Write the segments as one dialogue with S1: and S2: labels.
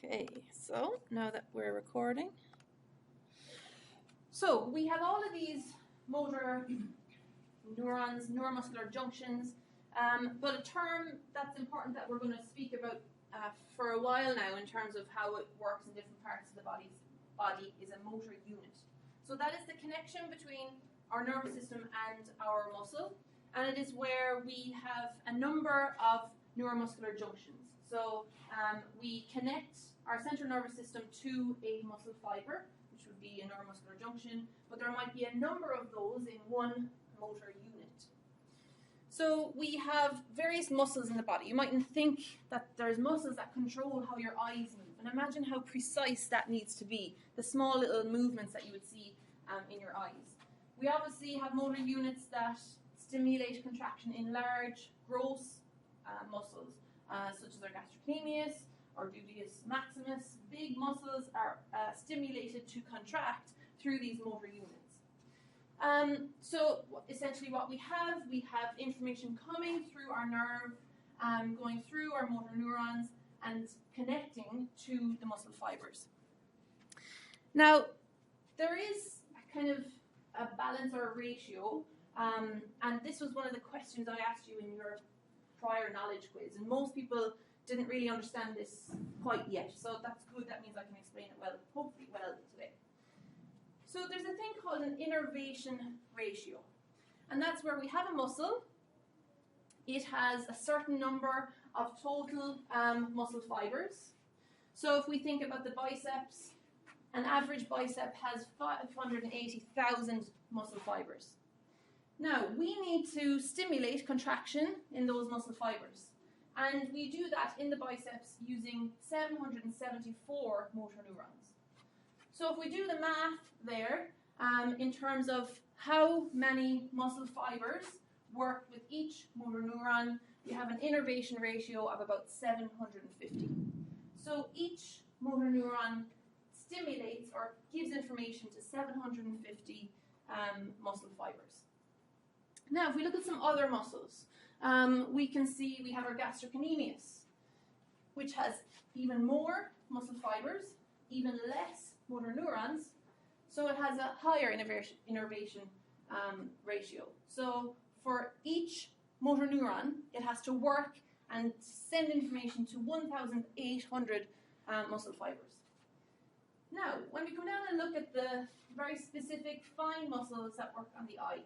S1: Okay, so now that we're recording. So we have all of these motor neurons, neuromuscular junctions, but a term that's important that we're going to speak about for a while now in terms of how it works in different parts of the body is a motor unit. So that is the connection between our nervous system and our muscle, and it is where we have a number of neuromuscular junctions. So we connect our central nervous system to a muscle fiber, which would be a neuromuscular junction, but there might be a number of those in one motor unit. So we have various muscles in the body. You mightn't think that there's muscles that control how your eyes move, and imagine how precise that needs to be, the small little movements that you would see in your eyes. We obviously have motor units that stimulate contraction in large, gross muscles, such as our gastrocnemius or gluteus maximus. Big muscles are stimulated to contract through these motor units. So essentially what we have information coming through our nerve, going through our motor neurons and connecting to the muscle fibers. Now, there is a kind of a balance or a ratio, and this was one of the questions I asked you in your prior knowledge quiz, and most people didn't really understand this quite yet, so that's good. That means I can explain it well, hopefully well today. So there's a thing called an innervation ratio, and that's where we have a muscle. It has a certain number of total muscle fibers. So if we think about the biceps, an average bicep has 580,000 muscle fibers. Now, we need to stimulate contraction in those muscle fibers, and we do that in the biceps using 774 motor neurons. So if we do the math there, in terms of how many muscle fibers work with each motor neuron, we have an innervation ratio of about 750. So each motor neuron stimulates or gives information to 750 muscle fibers. Now, if we look at some other muscles, we can see we have our gastrocnemius, which has even more muscle fibers, even less motor neurons, so it has a higher innervation ratio. So for each motor neuron, it has to work and send information to 1,800 muscle fibers. Now, when we come down and look at the very specific fine muscles that work on the eye,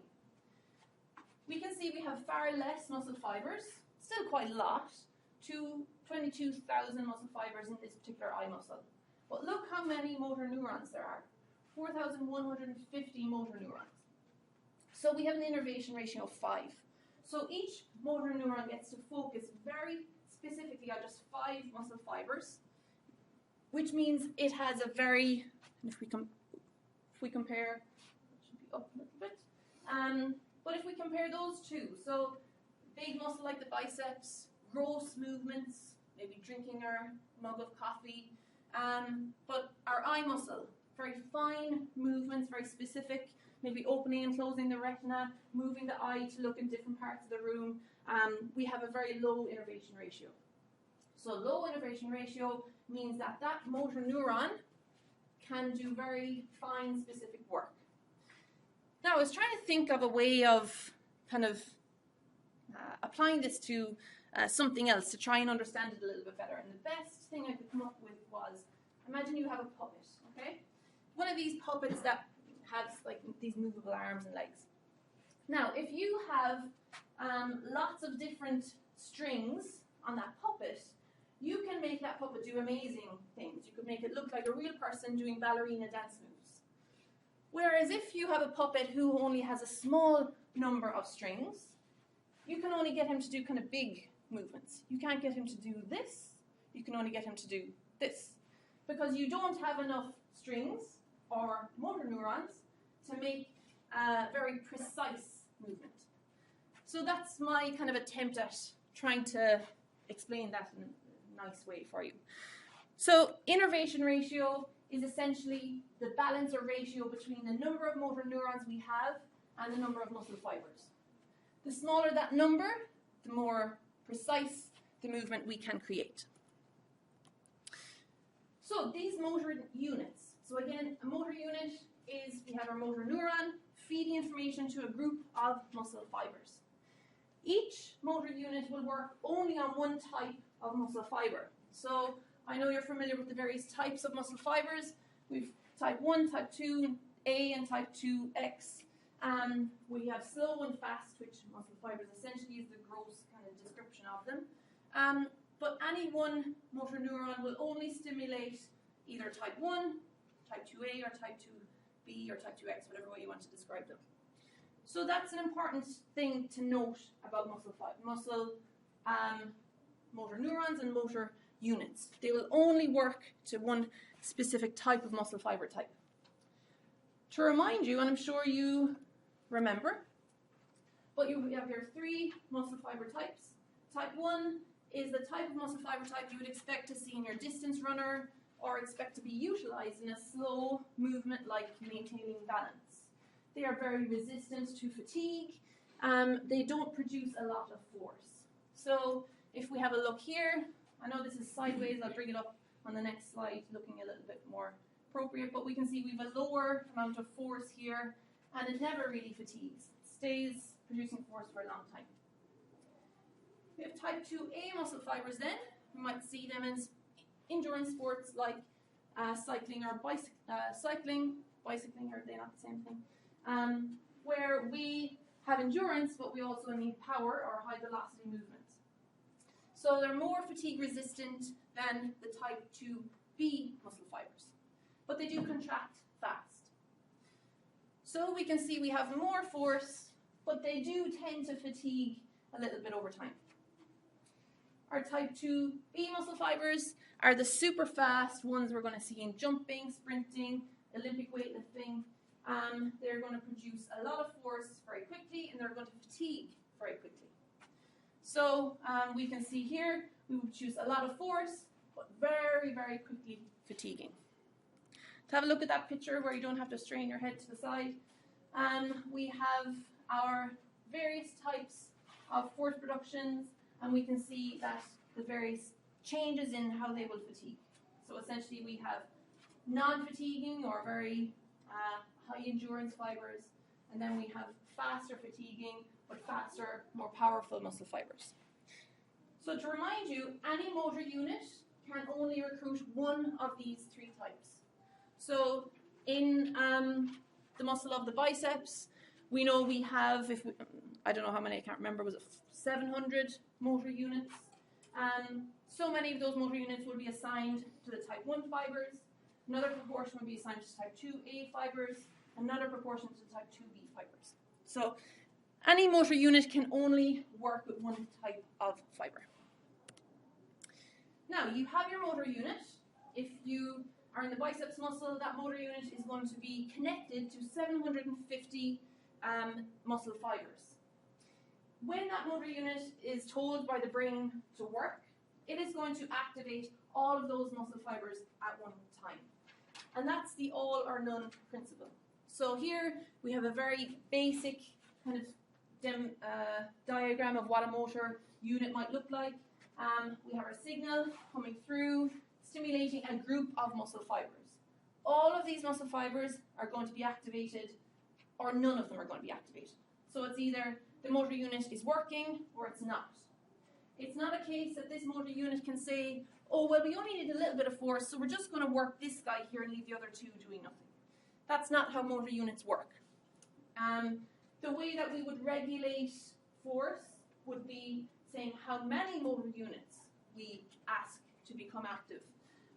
S1: we can see we have far less muscle fibers, still quite a lot, to 22,000 muscle fibers in this particular eye muscle. But look how many motor neurons there are, 4,150 motor neurons. So we have an innervation ratio of 5. So each motor neuron gets to focus very specifically on just 5 muscle fibers, which means it has a very, if we compare, it should be up a little bit, but if we compare those two, so big muscle like the biceps, gross movements, maybe drinking our mug of coffee, but our eye muscle, very fine movements, very specific, maybe opening and closing the retina, moving the eye to look in different parts of the room, we have a very low innervation ratio. So low innervation ratio means that that motor neuron can do very fine, specific work. Now, I was trying to think of a way of kind of applying this to something else to try and understand it a little bit better. And the best thing I could come up with was, imagine you have a puppet, okay? One of these puppets that has like these movable arms and legs. Now, if you have lots of different strings on that puppet, you can make that puppet do amazing things. You could make it look like a real person doing ballerina dance moves. Whereas if you have a puppet who only has a small number of strings, you can only get him to do kind of big movements. You can't get him to do this. You can only get him to do this, because you don't have enough strings or motor neurons to make a very precise movement. So that's my kind of attempt at trying to explain that in a nice way for you. So innervation ratio is essentially the balance or ratio between the number of motor neurons we have and the number of muscle fibers. The smaller that number, the more precise the movement we can create. So these motor units. So again, a motor unit is, we have our motor neuron feeding information to a group of muscle fibers. Each motor unit will work only on one type of muscle fiber. So I know you're familiar with the various types of muscle fibers. We've type 1, type 2A, and type 2X. We have slow and fast twitch muscle fibers. Essentially is the gross kind of description of them. But any one motor neuron will only stimulate either type 1, type 2A, or type 2B, or type 2X, whatever way you want to describe them. So that's an important thing to note about motor neurons and motor units. They will only work to one specific type of muscle fiber type. To remind you, and I'm sure you remember, but you have here 3 muscle fiber types. Type 1 is the type of muscle fiber type you would expect to see in your distance runner or expect to be utilized in a slow movement like maintaining balance. They are very resistant to fatigue. They don't produce a lot of force. So if we have a look here, I know this is sideways, I'll bring it up on the next slide looking a little bit more appropriate, but we can see we have a lower amount of force here and it never really fatigues. It stays producing force for a long time. We have type 2A muscle fibers then. We might see them in endurance sports like cycling or bicycling, are they not the same thing? Where we have endurance, but we also need power or high velocity movements. So they're more fatigue resistant than the type 2B muscle fibers, but they do contract fast. So we can see we have more force, but they do tend to fatigue a little bit over time. Our type 2B muscle fibers are the super fast ones we're going to see in jumping, sprinting, Olympic weightlifting. They're going to produce a lot of force very quickly and they're going to fatigue very quickly. So we can see here we would produce a lot of force but very, very quickly fatiguing. To have a look at that picture where you don't have to strain your head to the side, we have our various types of force productions, and we can see that the various changes in how they will fatigue. So essentially we have non-fatiguing or very high endurance fibers, and then we have faster fatiguing but faster, more powerful muscle fibers. So to remind you, any motor unit can only recruit one of these 3 types. So in the muscle of the biceps, we know we have, I don't know how many, I can't remember, was it 700 motor units? So many of those motor units will be assigned to the type 1 fibers, another proportion will be assigned to type 2A fibers, another proportion to type 2B fibers. So any motor unit can only work with one type of fiber. Now, you have your motor unit. If you are in the biceps muscle, that motor unit is going to be connected to 750 muscle fibers. When that motor unit is told by the brain to work, it is going to activate all of those muscle fibers at one time. And that's the all or none principle. So here we have a very basic kind of diagram of what a motor unit might look like. We have our signal coming through, stimulating a group of muscle fibers. All of these muscle fibers are going to be activated, or none of them are going to be activated. So it's either the motor unit is working or it's not. It's not a case that this motor unit can say, oh, well, we only need a little bit of force, so we're just going to work this guy here and leave the other 2 doing nothing. That's not how motor units work. The way that we would regulate force would be saying how many motor units we ask to become active.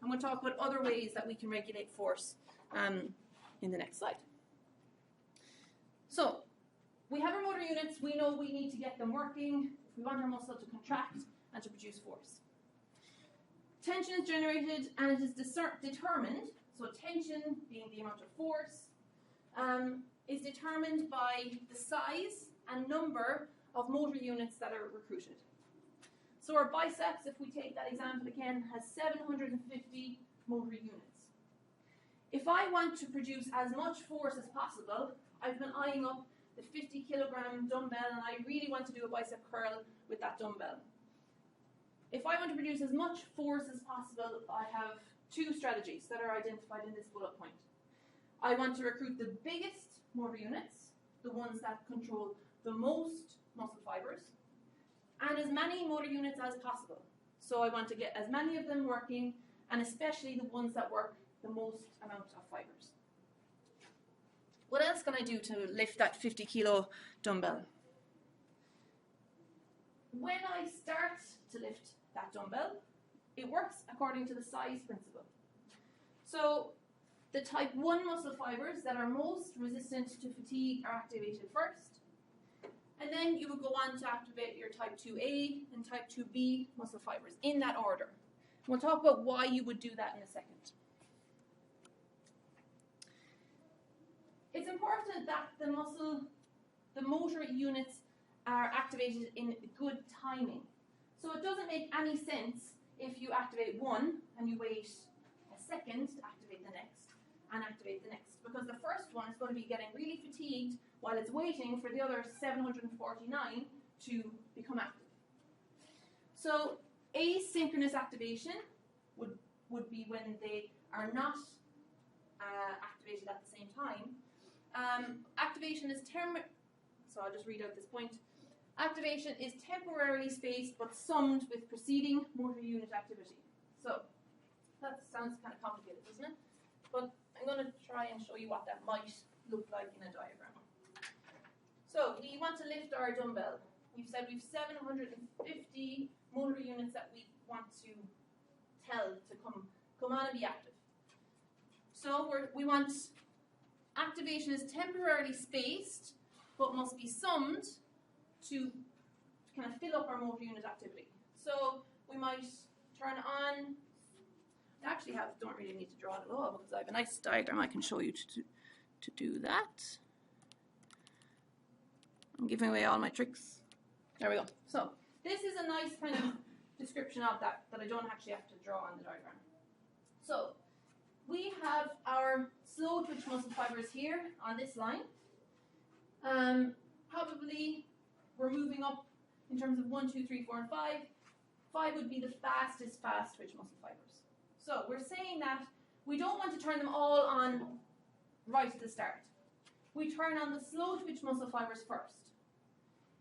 S1: And we'll talk about other ways that we can regulate force in the next slide. So, we have our motor units, we know we need to get them working if we want our muscle to contract and to produce force. Tension is generated and it is determined, so tension being the amount of force, is determined by the size and number of motor units that are recruited. So our biceps, if we take that example again, has 750 motor units. If I want to produce as much force as possible, I've been eyeing up the 50 kilogram dumbbell and I really want to do a bicep curl with that dumbbell. If I want to produce as much force as possible, I have two strategies that are identified in this bullet point. I want to recruit the biggest motor units, the ones that control the most muscle fibers, and as many motor units as possible. So I want to get as many of them working, and especially the ones that work the most amount of fibers. What else can I do to lift that 50 kilo dumbbell? When I start to lift that dumbbell, it works according to the size principle. So the type 1 muscle fibers that are most resistant to fatigue are activated first, and then you would go on to activate your type 2A and type 2B muscle fibers in that order. We'll talk about why you would do that in a second. It's important that the motor units are activated in good timing. So it doesn't make any sense if you activate one and you wait a second to activate the next and activate the next, because the first one is going to be getting really fatigued while it's waiting for the other 749 to become active. So asynchronous activation would be when they are not activated at the same time. Activation is so I'll just read out this point. Activation is temporarily spaced but summed with preceding motor unit activity. So that sounds kind of complicated, doesn't it? But I'm going to try and show you what that might look like in a diagram. So we want to lift our dumbbell. We've said we've 750 motor units that we want to tell to come on and be active. So we want activation is temporarily spaced, but must be summed to kind of fill up our motor unit activity. So we might turn on. I actually don't really need to draw it at all because I have a nice diagram I can show you to do that. I'm giving away all my tricks. There we go. So this is a nice kind of description of that I don't actually have to draw on the diagram. So we have our slow twitch muscle fibers here on this line. Probably we're moving up in terms of 1, 2, 3, 4, and 5. 5 would be the fastest fast twitch muscle fibers. So we're saying that we don't want to turn them all on right at the start. We turn on the slow twitch muscle fibers first.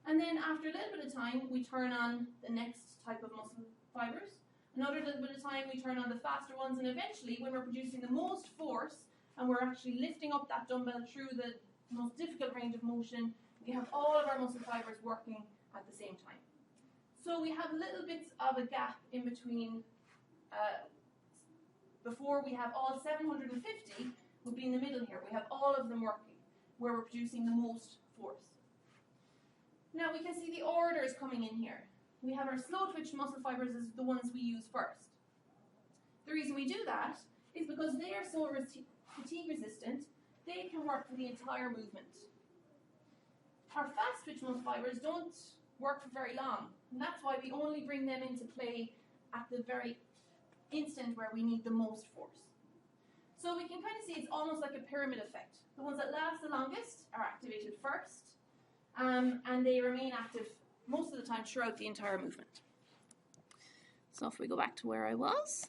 S1: And then after a little bit of time, we turn on the next type of muscle fibers. Another little bit of time, we turn on the faster ones, and eventually, when we're producing the most force, and we're actually lifting up that dumbbell through the most difficult range of motion, we have all of our muscle fibers working at the same time. So we have little bits of a gap in between. Before we have all 750, would be in the middle here. We have all of them working, where we're producing the most force. Now we can see the order is coming in here. We have our slow twitch muscle fibers as the ones we use first. The reason we do that is because they are so fatigue resistant, they can work for the entire movement. Our fast twitch muscle fibers don't work for very long, and that's why we only bring them into play at the very instant where we need the most force. So we can kind of see it's almost like a pyramid effect. The ones that last the longest are activated first, and they remain active most of the time throughout the entire movement. So if we go back to where I was.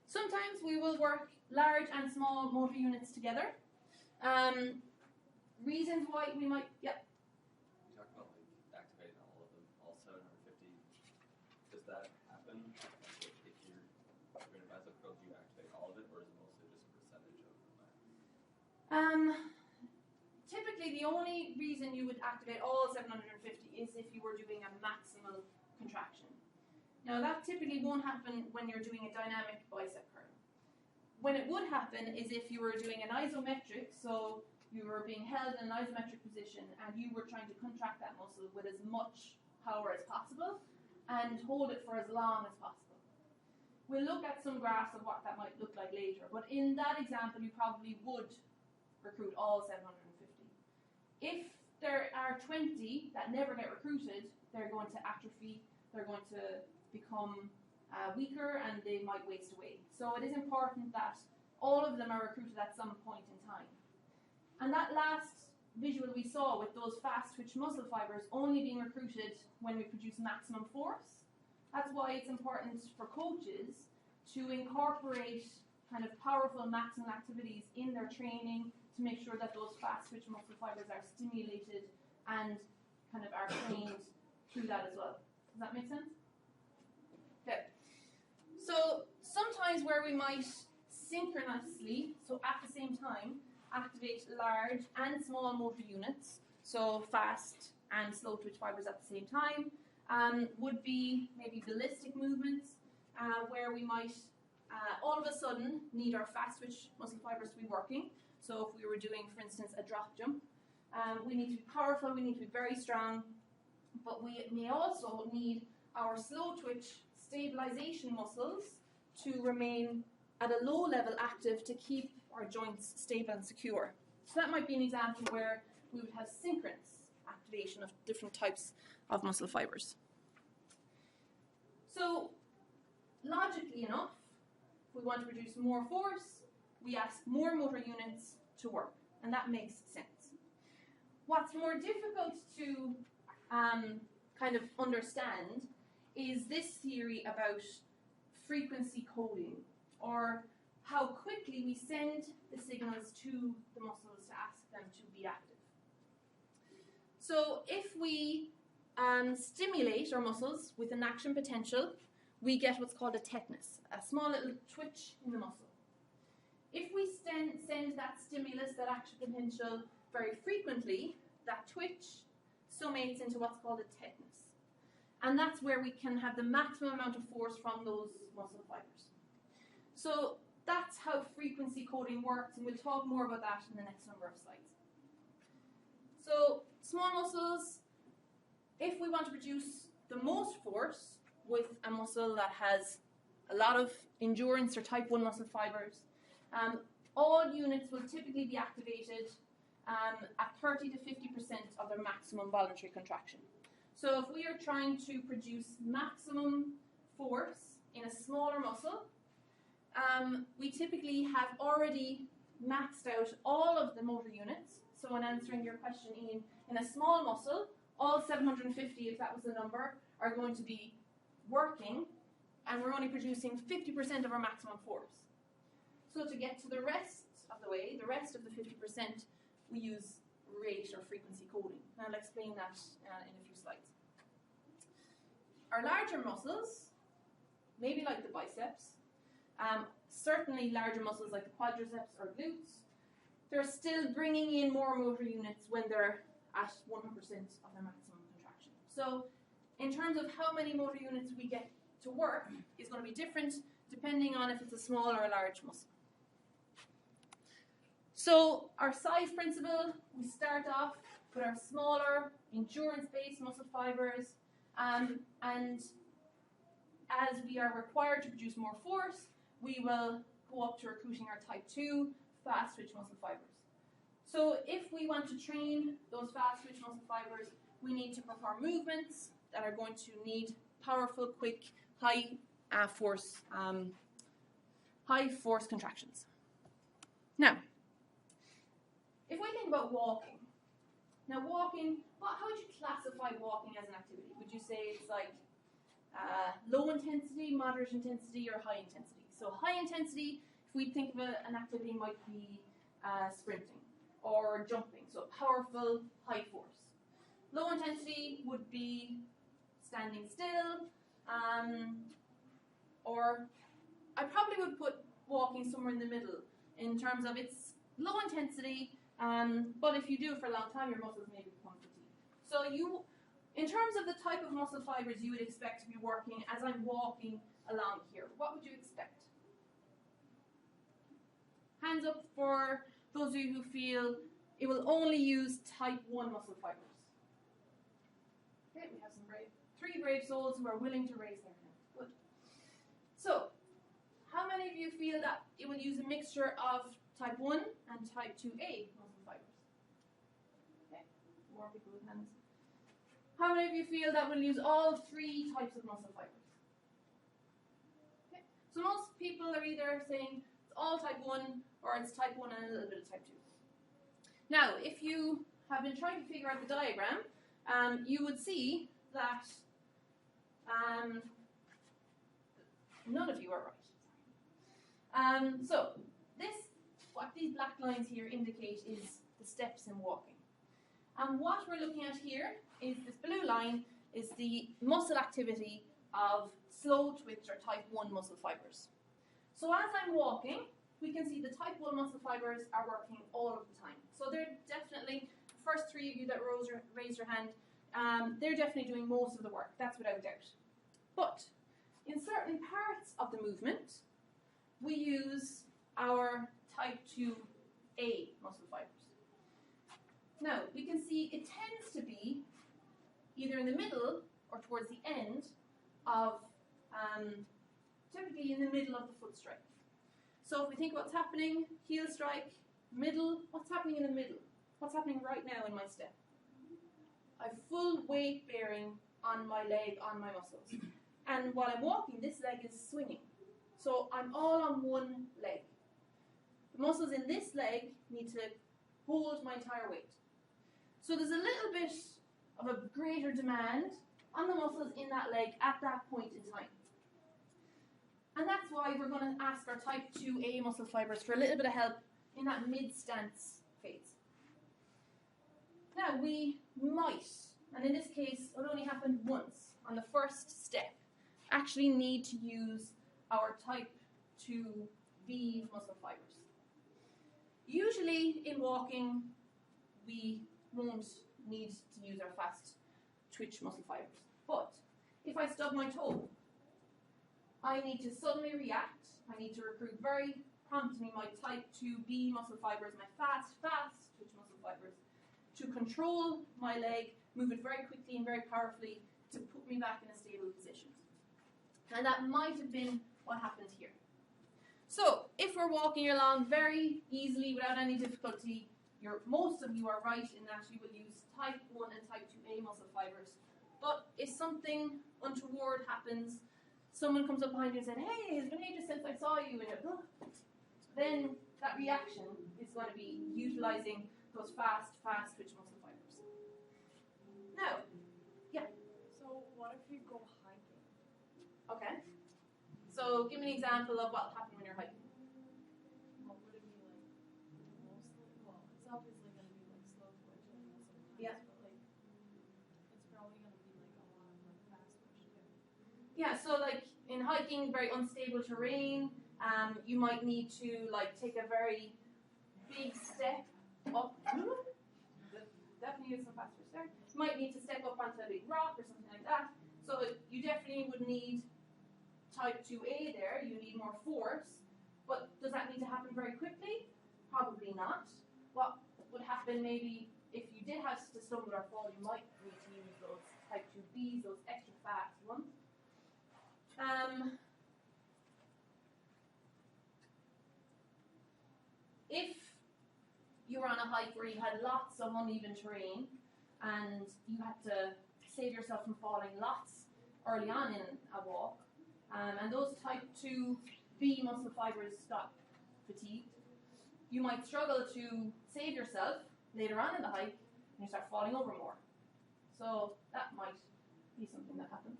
S1: Sometimes we will work large and small motor units together. Reasons why we might, yeah.
S2: You talked about like activating all of them, all 750. Does that happen? If you're doing a bicep curl, do you activate all of it, or is it mostly just a percentage of them?
S1: Typically, the only reason you would activate all 750 is if you were doing a maximal contraction. Now, that typically won't happen when you're doing a dynamic bicep curl. When it would happen is if you were doing an isometric, so you were being held in an isometric position and you were trying to contract that muscle with as much power as possible and hold it for as long as possible. We'll look at some graphs of what that might look like later, but in that example, you probably would recruit all 750. If there are 20 that never get recruited, they're going to atrophy, they're going to become weaker, and they might waste away. So it is important that all of them are recruited at some point in time. And that last visual we saw with those fast twitch muscle fibers only being recruited when we produce maximum force. That's why it's important for coaches to incorporate kind of powerful maximal activities in their training to make sure that those fast twitch muscle fibers are stimulated and kind of are trained through that as well. Does that make sense? Okay. So sometimes where we might synchronously, so at the same time, activate large and small motor units, so fast and slow twitch fibers at the same time, would be maybe ballistic movements, where we might all of a sudden need our fast twitch muscle fibers to be working. So if we were doing, for instance, a drop jump, we need to be powerful, we need to be very strong, but we may also need our slow twitch stabilization muscles to remain at a low level active to keep our joints stable and secure. So that might be an example where we would have synchronous activation of different types of muscle fibers. So logically enough, if we want to produce more force, we ask more motor units to work, and that makes sense. What's more difficult to kind of understand is this theory about frequency coding, or how quickly we send the signals to the muscles to ask them to be active. So if we stimulate our muscles with an action potential, we get what's called a tetanus, a small little twitch in the muscle. If we send that stimulus, that action potential, very frequently, that twitch summates into what's called a tetanus. And that's where we can have the maximum amount of force from those muscle fibers. So that's how frequency coding works, and we'll talk more about that in the next number of slides. So small muscles, if we want to produce the most force with a muscle that has a lot of endurance or type 1 muscle fibers, all units will typically be activated at 30 to 50% of their maximum voluntary contraction. So if we are trying to produce maximum force in a smaller muscle, we typically have already maxed out all of the motor units. So in answering your question, Ian, in a small muscle, all 750, if that was the number, are going to be working, and we're only producing 50% of our maximum force. So to get to the rest of the way, the rest of the 50%, we use rate or frequency coding. And I'll explain that in a few slides. Our larger muscles, maybe like the biceps, certainly larger muscles like the quadriceps or glutes, they're still bringing in more motor units when they're at 100% of their maximum contraction. So in terms of how many motor units we get to work is going to be different depending on if it's a small or a large muscle. So our size principle, we start off with our smaller endurance-based muscle fibers, and as we are required to produce more force, we will go up to recruiting our type 2 fast twitch muscle fibers. So if we want to train those fast twitch muscle fibers, we need to perform movements that are going to need powerful, quick, high force contractions. Now, if we think about walking, now walking, how would you classify walking as an activity? Would you say it's like low intensity, moderate intensity, or high intensity? So high intensity, if we think of an activity, might be sprinting or jumping, so powerful, high force. Low intensity would be standing still, or I probably would put walking somewhere in the middle in terms of it's low intensity, but if you do it for a long time, your muscles may become fatigued. So in terms of the type of muscle fibers you would expect to be working as I'm walking along here, what would you expect? Hands up for those of you who feel it will only use type 1 muscle fibers. Okay, we have some three brave souls who are willing to raise their hand. Good. So, how many of you feel that it will use a mixture of type 1 and type 2A muscle fibers? Okay, more people with hands. How many of you feel that will use all 3 types of muscle fibers? Okay, so most people are either saying it's all type 1 or it's type 1 and a little bit of type 2. Now, if you have been trying to figure out the diagram, you would see that none of you are right. So what these black lines here indicate is the steps in walking. And what we're looking at here is this blue line is the muscle activity of slow twitch or type 1 muscle fibers. So as I'm walking, we can see the type 1 muscle fibers are working all of the time. So they're definitely, the first three of you that raised your hand, they're definitely doing most of the work, that's without doubt. But in certain parts of the movement, we use our type 2A muscle fibers. Now, we can see it tends to be either in the middle or towards the end of, typically in the middle of the foot strike. So if we think what's happening, heel strike, middle, what's happening in the middle? What's happening right now in my step? I have full weight bearing on my leg, on my muscles. And while I'm walking, this leg is swinging. So I'm all on one leg. The muscles in this leg need to hold my entire weight. So there's a little bit of a greater demand on the muscles in that leg at that point in time. And that's why we're going to ask our type 2A muscle fibers for a little bit of help in that mid-stance phase. Now we might, and in this case it only happened once, on the first step, actually need to use our type 2B muscle fibers. Usually in walking we won't need to use our fast twitch muscle fibers. But if I stub my toe, I need to suddenly react. I need to recruit very promptly my type 2B muscle fibers, my fast twitch muscle fibers, to control my leg, move it very quickly and very powerfully to put me back in a stable position. And that might have been what happened here. So if we're walking along very easily without any difficulty, most of you are right in that you will use type 1 and type 2A muscle fibers. But if something untoward happens, someone comes up behind you and says, hey, it's been ages since I saw you, and then that reaction is going to be utilizing those fast twitch muscle fibers. Now, yeah?
S3: So what if you go hiking?
S1: Okay. So give me an example of what will happen when you're hiking.
S3: What would it be like? Mostly, well, it's obviously going to be like slow twitching sometimes,
S1: Yeah.
S3: but like it's probably going to be like a lot of like fast twitch too.
S1: Yeah, so like in hiking, very unstable terrain, you might need to like take a very big step up. Definitely get some faster there. You might need to step up onto a big rock or something like that. So you definitely would need type 2A there. You need more force. But does that need to happen very quickly? Probably not. What would happen maybe if you did have to stumble or fall, you might need to use those type 2Bs, those extra fast ones. If you were on a hike where you had lots of uneven terrain and you had to save yourself from falling lots early on in a walk, and those type 2B muscle fibers got fatigued, you might struggle to save yourself later on in the hike and you start falling over more. So that might be something that happens.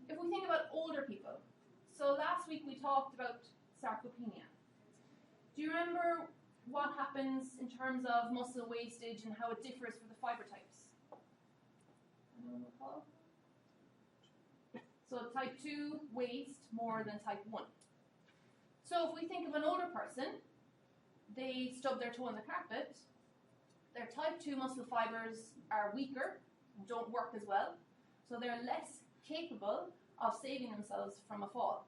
S1: If we think about older people, so last week we talked about sarcopenia. Do you remember what happens in terms of muscle wastage and how it differs for the fiber types? Anyone recall? So type 2 waste more than type 1. So if we think of an older person, they stub their toe on the carpet, their type 2 muscle fibers are weaker, don't work as well, so they're less capable of saving themselves from a fall.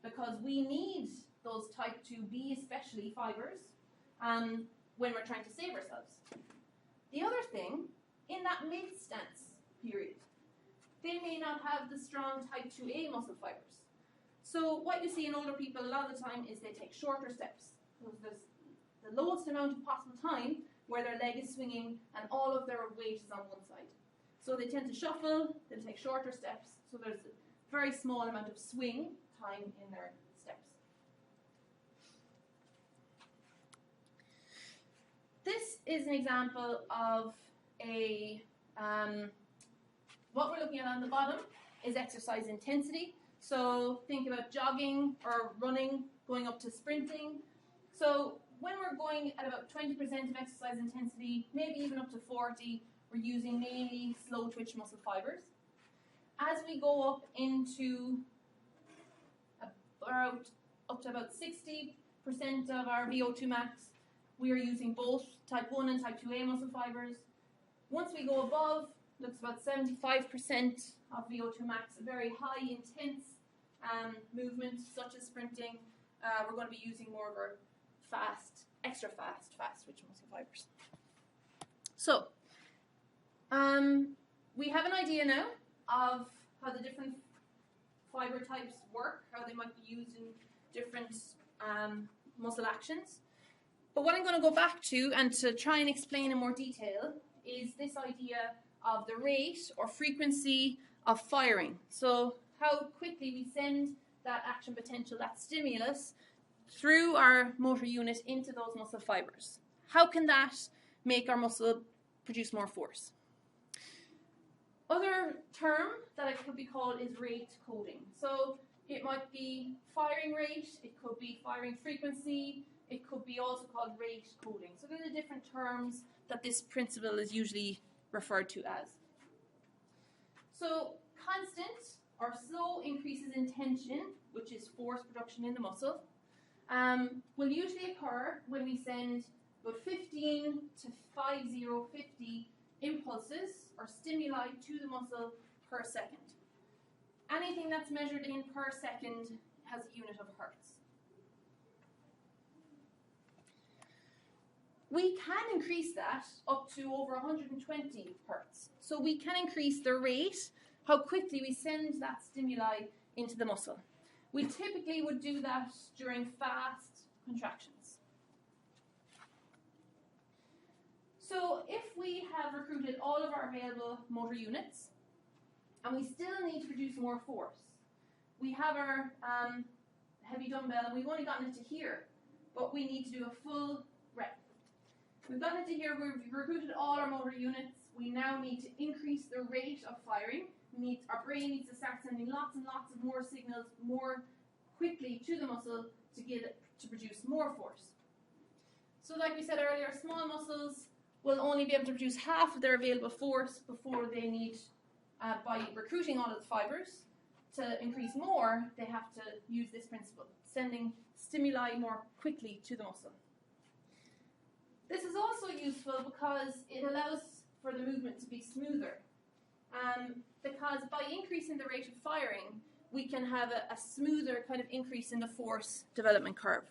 S1: Because we need those type 2B especially fibers when we're trying to save ourselves. The other thing, in that mid-stance period, they may not have the strong type 2A muscle fibers. So what you see in older people a lot of the time is they take shorter steps. So there's the lowest amount of possible time where their leg is swinging and all of their weight is on one side. So they tend to shuffle, they'll take shorter steps, so there's a very small amount of swing time in their steps. This is an example of a, what we're looking at on the bottom is exercise intensity. So think about jogging or running, going up to sprinting. So when we're going at about 20% of exercise intensity, maybe even up to 40, we're using mainly slow twitch muscle fibers. As we go up into up to about 60% of our VO2 max, we are using both type 1 and type 2A muscle fibers. Once we go above, looks about 75% of VO2 max, a very high intense movement such as sprinting, we're going to be using more of our fast, extra fast twitch muscle fibers. So, we have an idea now of how the different fiber types work, how they might be used in different muscle actions. But what I'm going to go back to and to try and explain in more detail is this idea of the rate or frequency of firing. So how quickly we send that action potential, that stimulus, through our motor unit into those muscle fibers. How can that make our muscle produce more force? Other term that it could be called is rate coding. So it might be firing rate, it could be firing frequency, it could be also called rate coding. So those are different terms that this principle is usually referred to as. So constant or slow increases in tension, which is force production in the muscle, will usually occur when we send about 15 to 50 impulses or stimuli to the muscle per second. Anything that's measured in per second has a unit of hertz. We can increase that up to over 120 hertz. So we can increase the rate, how quickly we send that stimuli into the muscle. We typically would do that during fast contractions. So if we have recruited all of our available motor units, and we still need to produce more force, we have our heavy dumbbell, and we've only gotten it to here, but we need to do a full rep. We've gotten it to here, we've recruited all our motor units, we now need to increase the rate of firing. Our brain needs to start sending lots and lots of more signals more quickly to the muscle to get it to produce more force. So like we said earlier, small muscles will only be able to produce half of their available force before they need, by recruiting all of the fibers. To increase more, they have to use this principle, sending stimuli more quickly to the muscle. This is also useful because it allows for the movement to be smoother. Because by increasing the rate of firing, we can have a smoother kind of increase in the force development curve.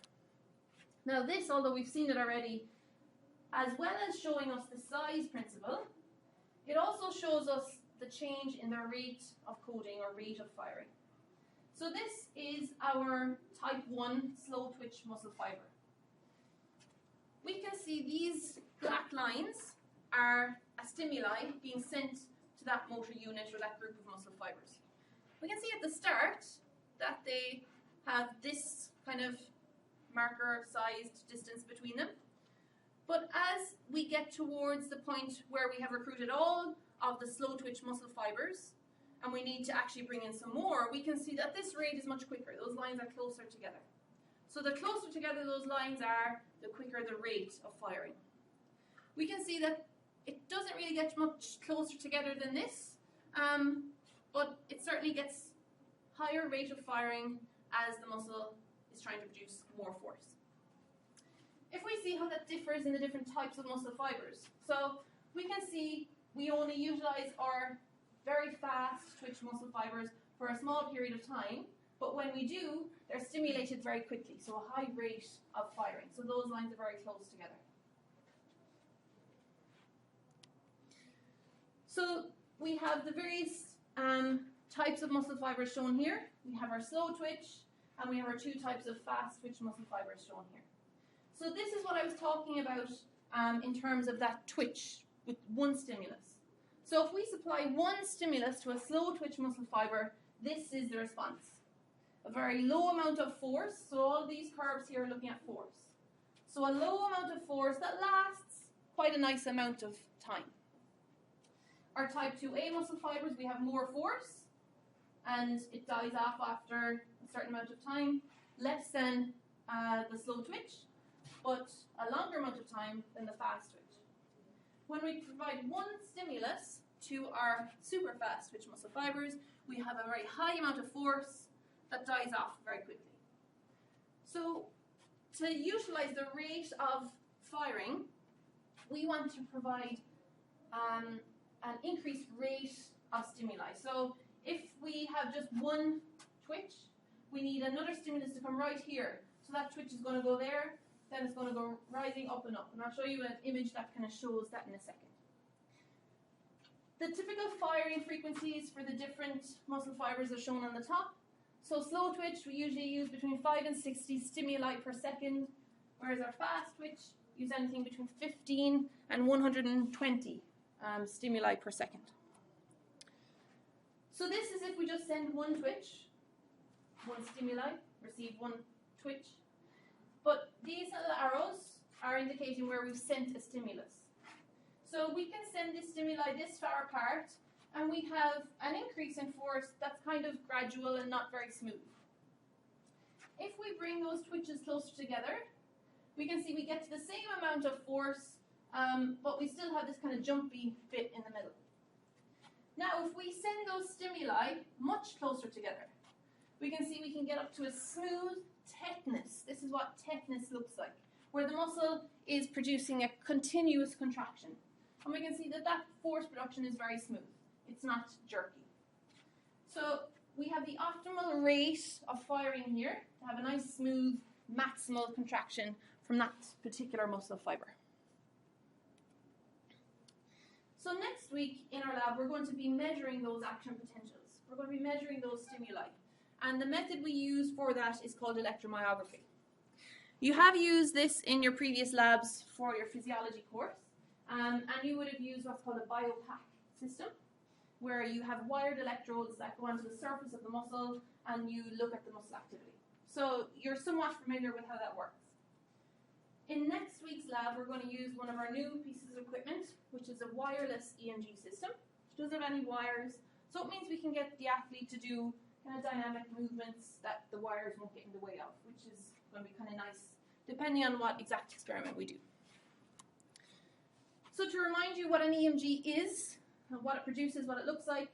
S1: Now this, although we've seen it already, as well as showing us the size principle, it also shows us the change in the rate of coding or rate of firing. So this is our type 1 slow twitch muscle fiber. We can see these black lines are a stimuli being sent to that motor unit or that group of muscle fibers. We can see at the start that they have this kind of marker-sized distance between them. But as we get towards the point where we have recruited all of the slow twitch muscle fibers and we need to actually bring in some more, we can see that this rate is much quicker. Those lines are closer together. So the closer together those lines are, the quicker the rate of firing. We can see that it doesn't really get much closer together than this, but it certainly gets higher rate of firing as the muscle is trying to produce more force. If we see how that differs in the different types of muscle fibers, so we can see we only utilize our very fast twitch muscle fibers for a small period of time, but when we do, they're stimulated very quickly, so a high rate of firing. So those lines are very close together. So we have the various types of muscle fibers shown here. We have our slow twitch, and we have our two types of fast twitch muscle fibers shown here. So this is what I was talking about in terms of that twitch with one stimulus. So if we supply one stimulus to a slow twitch muscle fiber, this is the response. A very low amount of force, so all these curves here are looking at force. So a low amount of force that lasts quite a nice amount of time. Our type 2A muscle fibers, we have more force, and it dies off after a certain amount of time, less than the slow twitch, but a longer amount of time than the fast twitch. When we provide one stimulus to our super fast twitch muscle fibers, we have a very high amount of force that dies off very quickly. So to utilize the rate of firing, we want to provide an increased rate of stimuli. So if we have just one twitch, we need another stimulus to come right here. So that twitch is going to go there, then it's going to go rising up and up. And I'll show you an image that kind of shows that in a second. The typical firing frequencies for the different muscle fibers are shown on the top. So slow twitch, we usually use between 5 and 60 stimuli per second, whereas our fast twitch use anything between 15 and 120 stimuli per second. So this is if we just send one twitch, one stimuli, receive one twitch. But these little arrows are indicating where we've sent a stimulus. So we can send this stimuli this far apart, and we have an increase in force that's kind of gradual and not very smooth. If we bring those twitches closer together, we can see we get to the same amount of force, but we still have this kind of jumpy bit in the middle. Now, if we send those stimuli much closer together, we can see we can get up to a smooth tetanus. This is what tetanus looks like, where the muscle is producing a continuous contraction. And we can see that that force production is very smooth. It's not jerky. So we have the optimal rate of firing here to have a nice, smooth, maximal contraction from that particular muscle fiber. So next week in our lab, we're going to be measuring those action potentials. We're going to be measuring those stimuli. And the method we use for that is called electromyography. You have used this in your previous labs for your physiology course, and you would have used what's called a biopack system, where you have wired electrodes that go onto the surface of the muscle and you look at the muscle activity. So you're somewhat familiar with how that works. In next week's lab, we're going to use one of our new pieces of equipment, which is a wireless EMG system, which doesn't have any wires, so it means we can get the athlete to do kind of dynamic movements that the wires won't get in the way of, which is going to be kind of nice, depending on what exact experiment we do. So to remind you what an EMG is, what it produces, what it looks like,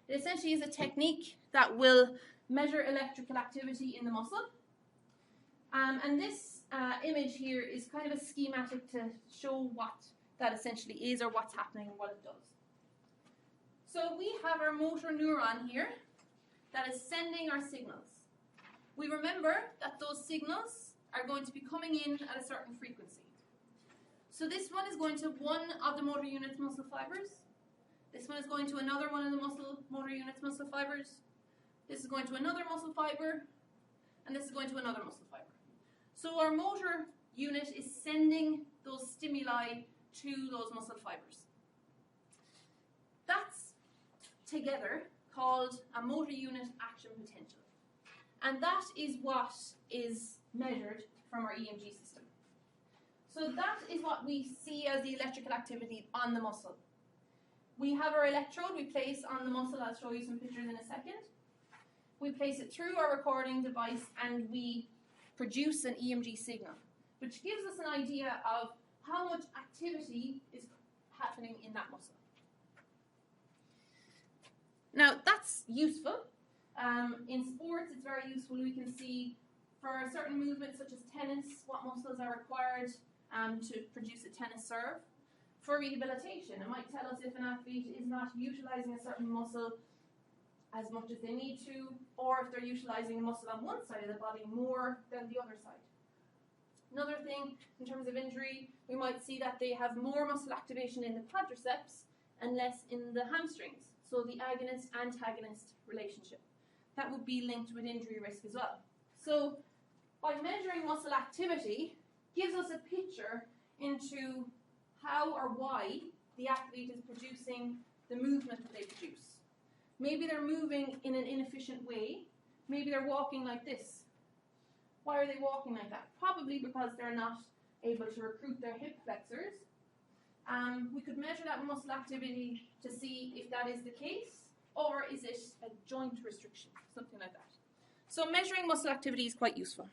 S1: it essentially is a technique that will measure electrical activity in the muscle. And this image here is kind of a schematic to show what that essentially is, or what's happening and what it does. So we have our motor neuron here that is sending our signals. We remember that those signals are going to be coming in at a certain frequency. So this one is going to one of the motor unit's muscle fibers. This one is going to another one of the motor unit's muscle fibers. This is going to another muscle fiber, and this is going to another muscle fiber. So our motor unit is sending those stimuli to those muscle fibers. That's together called a motor unit action potential. And that is what is measured from our EMG system. So that is what we see as the electrical activity on the muscle. We have our electrode we place on the muscle. I'll show you some pictures in a second. We place it through our recording device and we produce an EMG signal, which gives us an idea of how much activity is happening in that muscle. Now that's useful. In sports it's very useful. We can see for certain movements such as tennis what muscles are required to produce a tennis serve. For rehabilitation, it might tell us if an athlete is not utilizing a certain muscle as much as they need to, or if they're utilizing a muscle on one side of the body more than the other side. Another thing, in terms of injury, we might see that they have more muscle activation in the quadriceps and less in the hamstrings, so the agonist-antagonist relationship. That would be linked with injury risk as well. So by measuring muscle activity gives us a picture into how or why the athlete is producing the movement that they produce. Maybe they're moving in an inefficient way. Maybe they're walking like this. Why are they walking like that? Probably because they're not able to recruit their hip flexors. We could measure that muscle activity to see if that is the case, or is it a joint restriction, something like that. So measuring muscle activity is quite useful.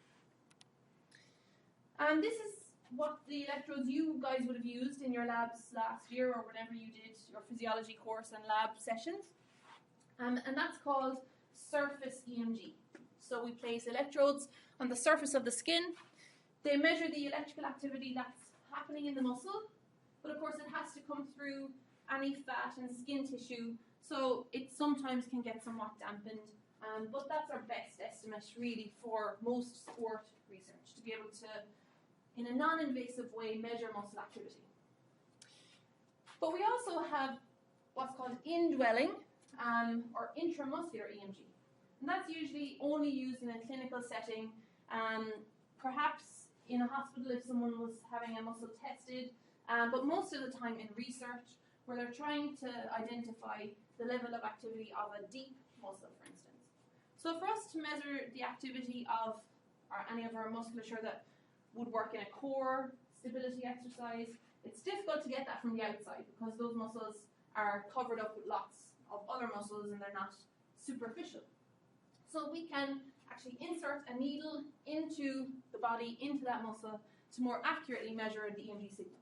S1: And this is what the electrodes you guys would have used in your labs last year or whenever you did your physiology course and lab sessions. And that's called surface EMG. So we place electrodes on the surface of the skin. They measure the electrical activity that's happening in the muscle, but of course it has to come through any fat and skin tissue, so it sometimes can get somewhat dampened. But that's our best estimate really for most sport research, to be able to, in a non-invasive way, measure muscle activity. But we also have what's called indwelling or intramuscular EMG. And that's usually only used in a clinical setting, perhaps in a hospital if someone was having a muscle tested, but most of the time in research where they're trying to identify the level of activity of a deep muscle, for instance. So for us to measure the activity of any of our musculature that would work in a core stability exercise, it's difficult to get that from the outside because those muscles are covered up with lots of other muscles and they're not superficial. So we can actually insert a needle into the body, into that muscle, to more accurately measure the EMG signal.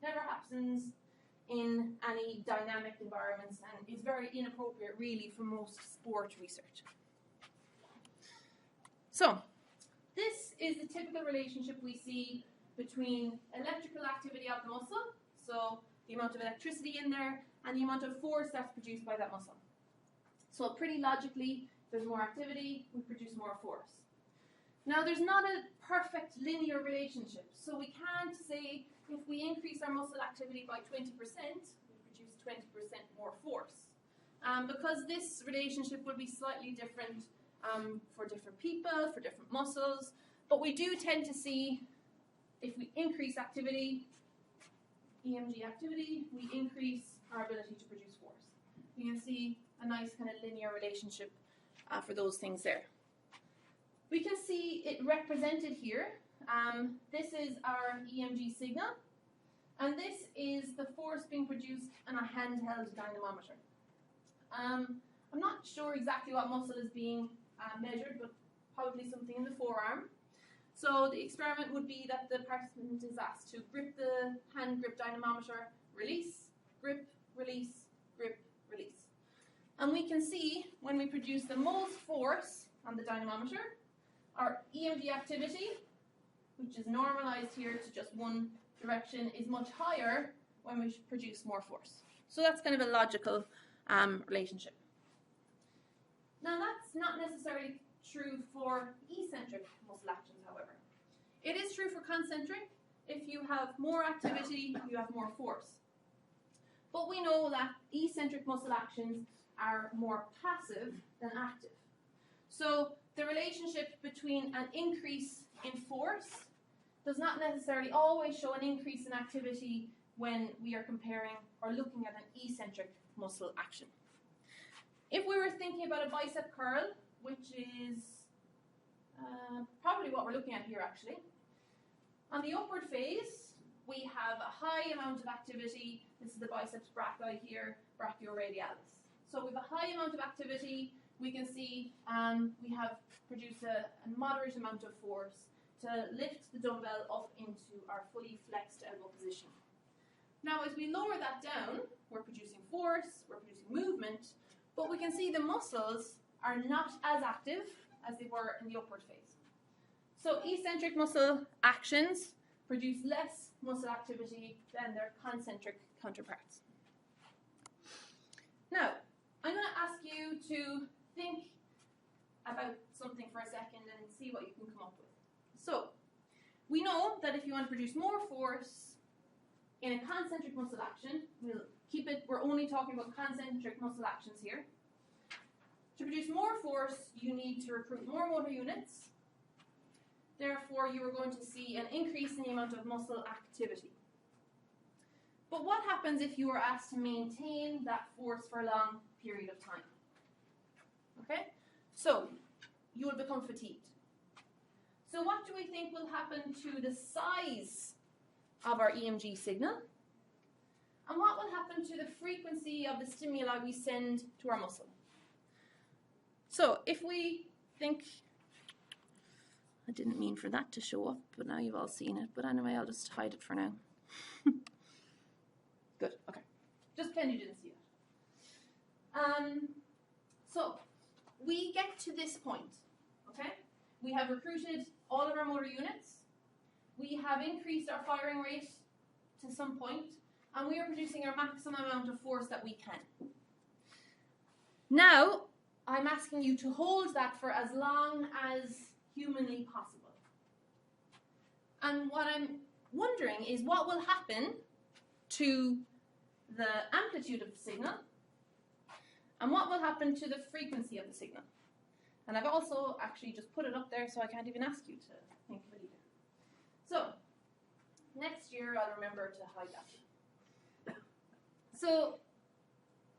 S1: Never happens in any dynamic environments and is very inappropriate really for most sport research. So, this is the typical relationship we see between electrical activity of the muscle, so the amount of electricity in there, and the amount of force that's produced by that muscle. So pretty logically, if there's more activity, we produce more force. Now there's not a perfect linear relationship, so we can't say if we increase our muscle activity by 20%, we produce 20% more force. Because this relationship will be slightly different for different people, for different muscles, but we do tend to see if we increase activity, EMG activity, we increase our ability to produce force. You can see a nice kind of linear relationship for those things there. We can see it represented here. This is our EMG signal, and this is the force being produced in a handheld dynamometer. I'm not sure exactly what muscle is being measured, but probably something in the forearm. So the experiment would be that the participant is asked to grip the hand grip dynamometer, release, grip, release, grip, release. And we can see when we produce the most force on the dynamometer, our EMG activity, which is normalized here to just one direction, is much higher when we produce more force. So that's kind of a logical relationship. Now that's not necessarily true for eccentric muscle actions, however. It is true for concentric. If you have more activity, you have more force. But we know that eccentric muscle actions are more passive than active. So the relationship between an increase in force does not necessarily always show an increase in activity when we are comparing or looking at an eccentric muscle action. If we were thinking about a bicep curl, which is probably what we're looking at here actually, on the upward phase, we have a high amount of activity. This is the biceps brachii here, brachioradialis. So we have a high amount of activity. We can see we have produced a moderate amount of force to lift the dumbbell up into our fully flexed elbow position. Now as we lower that down, we're producing force, we're producing movement, but we can see the muscles are not as active as they were in the upward phase. So eccentric muscle actions produce less muscle activity than their concentric counterparts. Now, I'm going to ask you to think about something for a second and see what you can come up with. So, we know that if you want to produce more force in a concentric muscle action, we'll keep it, we're only talking about concentric muscle actions here. To produce more force, you need to recruit more motor units. Therefore, you are going to see an increase in the amount of muscle activity. But what happens if you are asked to maintain that force for a long period of time? Okay? So, you will become fatigued. So what do we think will happen to the size of our EMG signal? And what will happen to the frequency of the stimuli we send to our muscle? So if we think, I didn't mean for that to show up, but now you've all seen it. But anyway, I'll just hide it for now. Good, okay. Just pretend you didn't see it. So we get to this point, okay? We have recruited all of our motor units. We have increased our firing rate to some point, and we are producing our maximum amount of force that we can. Now, I'm asking you to hold that for as long as humanly possible. And what I'm wondering is what will happen to the amplitude of the signal, and what will happen to the frequency of the signal. And I've also actually just put it up there so I can't even ask you to think of it either. So, next year I'll remember to hide that. So,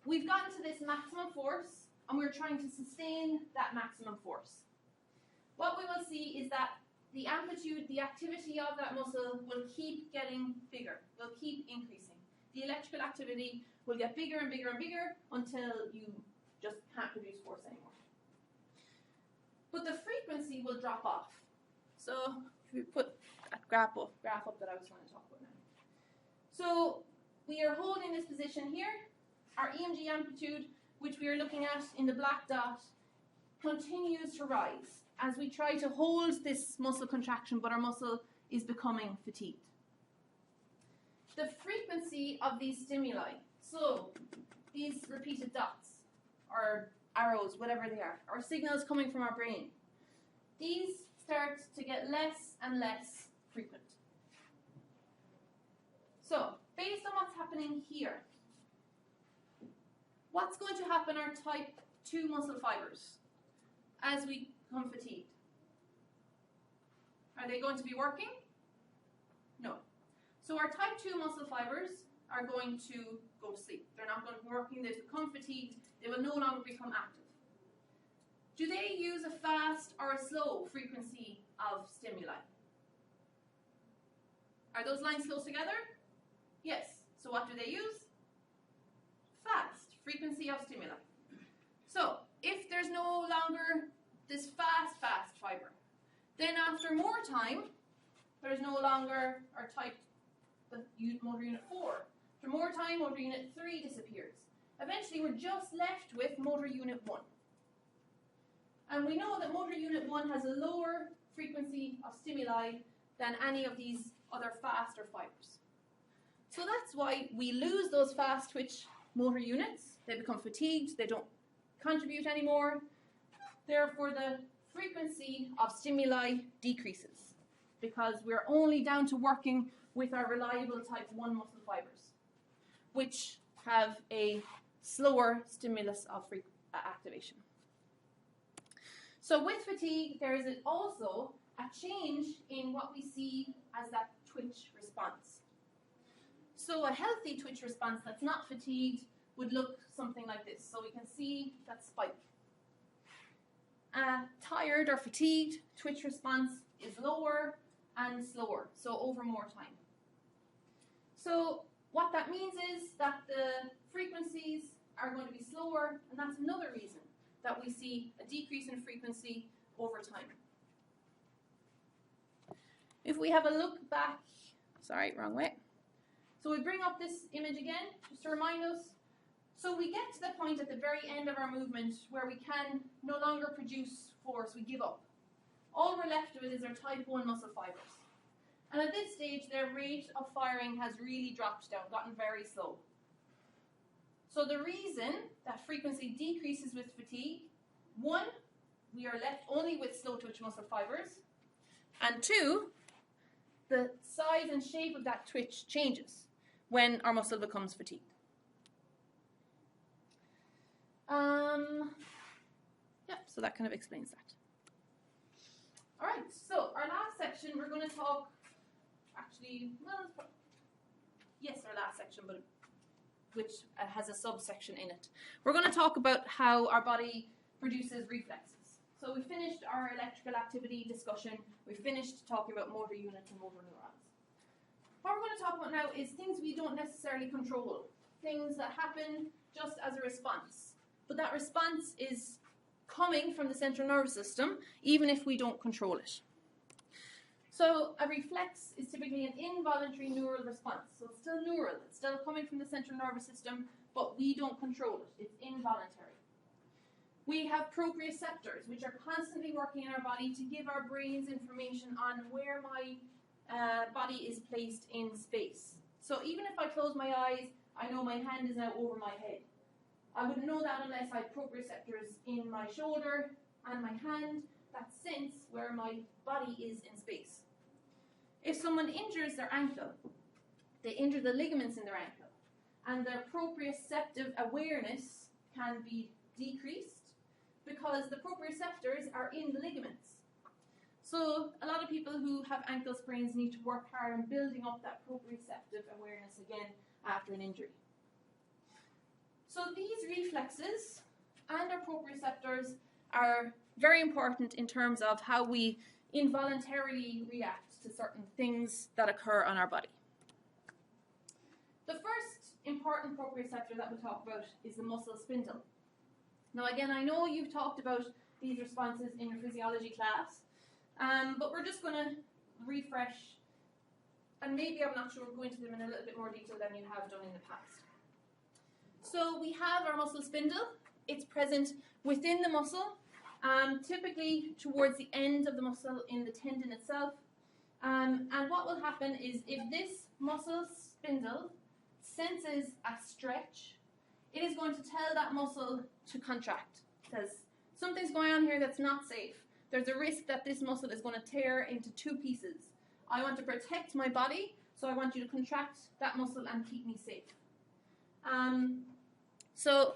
S1: we've gotten to this maximum force, and we're trying to sustain that maximum force. What we will see is that the amplitude, the activity of that muscle will keep getting bigger, will keep increasing. The electrical activity will get bigger and bigger and bigger until you just can't produce force anymore. But the frequency will drop off. So if we put that graph up that I was trying to talk about now. So we are holding this position here. Our EMG amplitude, which we are looking at in the black dot, continues to rise as we try to hold this muscle contraction, but our muscle is becoming fatigued. The frequency of these stimuli, so these repeated dots, or arrows, whatever they are signals coming from our brain, these start to get less and less frequent. So, based on what's happening here, what's going to happen are type 2 muscle fibers as we become fatigued? Are they going to be working? No. So our type 2 muscle fibers are going to go to sleep. They're not going to be working, they've become fatigued, they will no longer become active. Do they use a fast or a slow frequency of stimuli? Are those lines close together? Yes. So what do they use? Fast frequency of stimuli. So if there's no longer this fast fiber, then after more time, there's no longer our type motor unit 4. After more time, motor unit 3 disappears. Eventually, we're just left with motor unit 1. And we know that motor unit 1 has a lower frequency of stimuli than any of these other faster fibers. So that's why we lose those fast twitch motor units. They become fatigued, they don't contribute anymore. Therefore, the frequency of stimuli decreases because we're only down to working with our reliable type 1 muscle fibers, which have a slower stimulus of activation. So with fatigue, there is also a change in what we see as that twitch response. So a healthy twitch response that's not fatigued would look something like this. So we can see that spike. A tired or fatigued twitch response is lower and slower, so over more time. So what that means is that the frequencies are going to be slower, and that's another reason that we see a decrease in frequency over time. If we have a look back, sorry, wrong way. So we bring up this image again, just to remind us. So we get to the point at the very end of our movement where we can no longer produce force, we give up. All we're left with is our type 1 muscle fibers. And at this stage, their rate of firing has really dropped down, gotten very slow. So the reason that frequency decreases with fatigue, 1, we are left only with slow twitch muscle fibers, and 2, the size and shape of that twitch changes when our muscle becomes fatigued. So that kind of explains that. All right, so our last section, we're going to talk, our last section, but which has a subsection in it. We're going to talk about how our body produces reflexes. So we finished our electrical activity discussion. We finished talking about motor units and motor neurons. What we're going to talk about now is things we don't necessarily control, things that happen just as a response. But that response is coming from the central nervous system, even if we don't control it. So a reflex is typically an involuntary neural response. So it's still neural, it's still coming from the central nervous system, but we don't control it. It's involuntary. We have proprioceptors, which are constantly working in our body to give our brains information on where my body is placed in space. So even if I close my eyes, I know my hand is now over my head. I wouldn't know that unless I had proprioceptors in my shoulder and my hand that sense where my body is in space. If someone injures their ankle, they injure the ligaments in their ankle, and their proprioceptive awareness can be decreased because the proprioceptors are in the ligaments. So a lot of people who have ankle sprains need to work hard on building up that proprioceptive awareness again after an injury. So these reflexes and our proprioceptors are very important in terms of how we involuntarily react to certain things that occur on our body. The first important proprioceptor that we'll talk about is the muscle spindle. Now again, I know you've talked about these responses in your physiology class, but we're just going to refresh, and maybe I'm not sure, go into them in a little bit more detail than you have done in the past. So we have our muscle spindle. It's present within the muscle, typically towards the end of the muscle in the tendon itself. And what will happen is if this muscle spindle senses a stretch, it is going to tell that muscle to contract. It says, something's going on here that's not safe. There's a risk that this muscle is going to tear into two pieces. I want to protect my body, so I want you to contract that muscle and keep me safe. So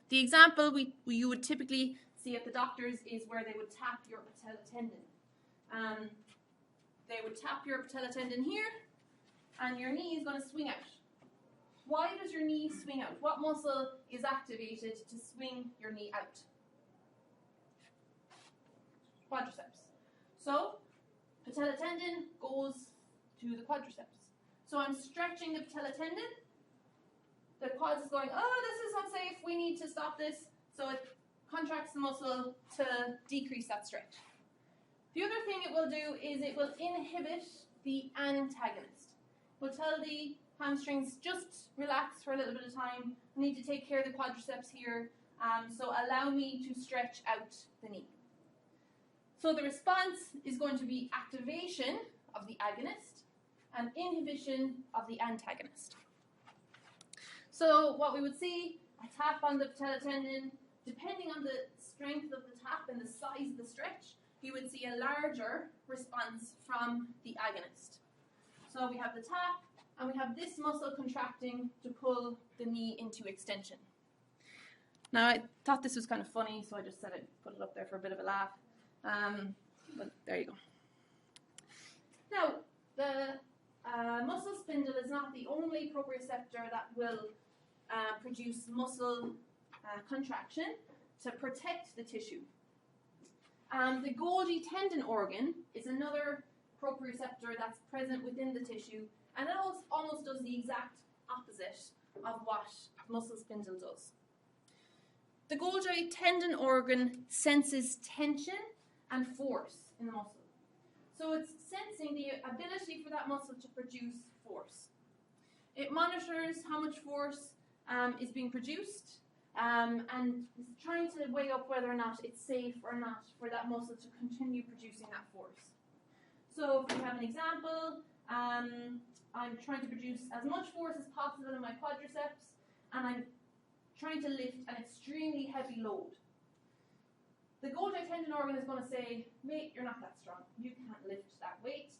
S1: the example you would typically see at the doctors is where they would tap your patella tendon. They would tap your patella tendon here, and your knee is going to swing out. Why does your knee swing out? What muscle is activated to swing your knee out? Quadriceps. So patella tendon goes to the quadriceps. So I'm stretching the patella tendon. The quads is going, oh, this is unsafe, we need to stop this. So it contracts the muscle to decrease that stretch. The other thing it will do is it will inhibit the antagonist. It will tell the hamstrings, just relax for a little bit of time. I need to take care of the quadriceps here, so allow me to stretch out the knee. So the response is going to be activation of the agonist and inhibition of the antagonist. So what we would see, a tap on the patella tendon, depending on the strength of the tap and the size of the stretch, you would see a larger response from the agonist. So we have the tap, and we have this muscle contracting to pull the knee into extension. Now I thought this was kind of funny, so I just said I'd put it up there for a bit of a laugh. But there you go. Now, the muscle spindle is not the only proprioceptor that will produce muscle contraction to protect the tissue. The Golgi tendon organ is another proprioceptor that's present within the tissue, and it almost does the exact opposite of what muscle spindle does. The Golgi tendon organ senses tension and force in the muscle. So it's sensing the ability for that muscle to produce force. It monitors how much force is being produced and is trying to weigh up whether or not it's safe or not for that muscle to continue producing that force. So if we have an example, I'm trying to produce as much force as possible in my quadriceps, and I'm trying to lift an extremely heavy load. The Golgi tendon organ is going to say, mate, you're not that strong. You can't lift that weight.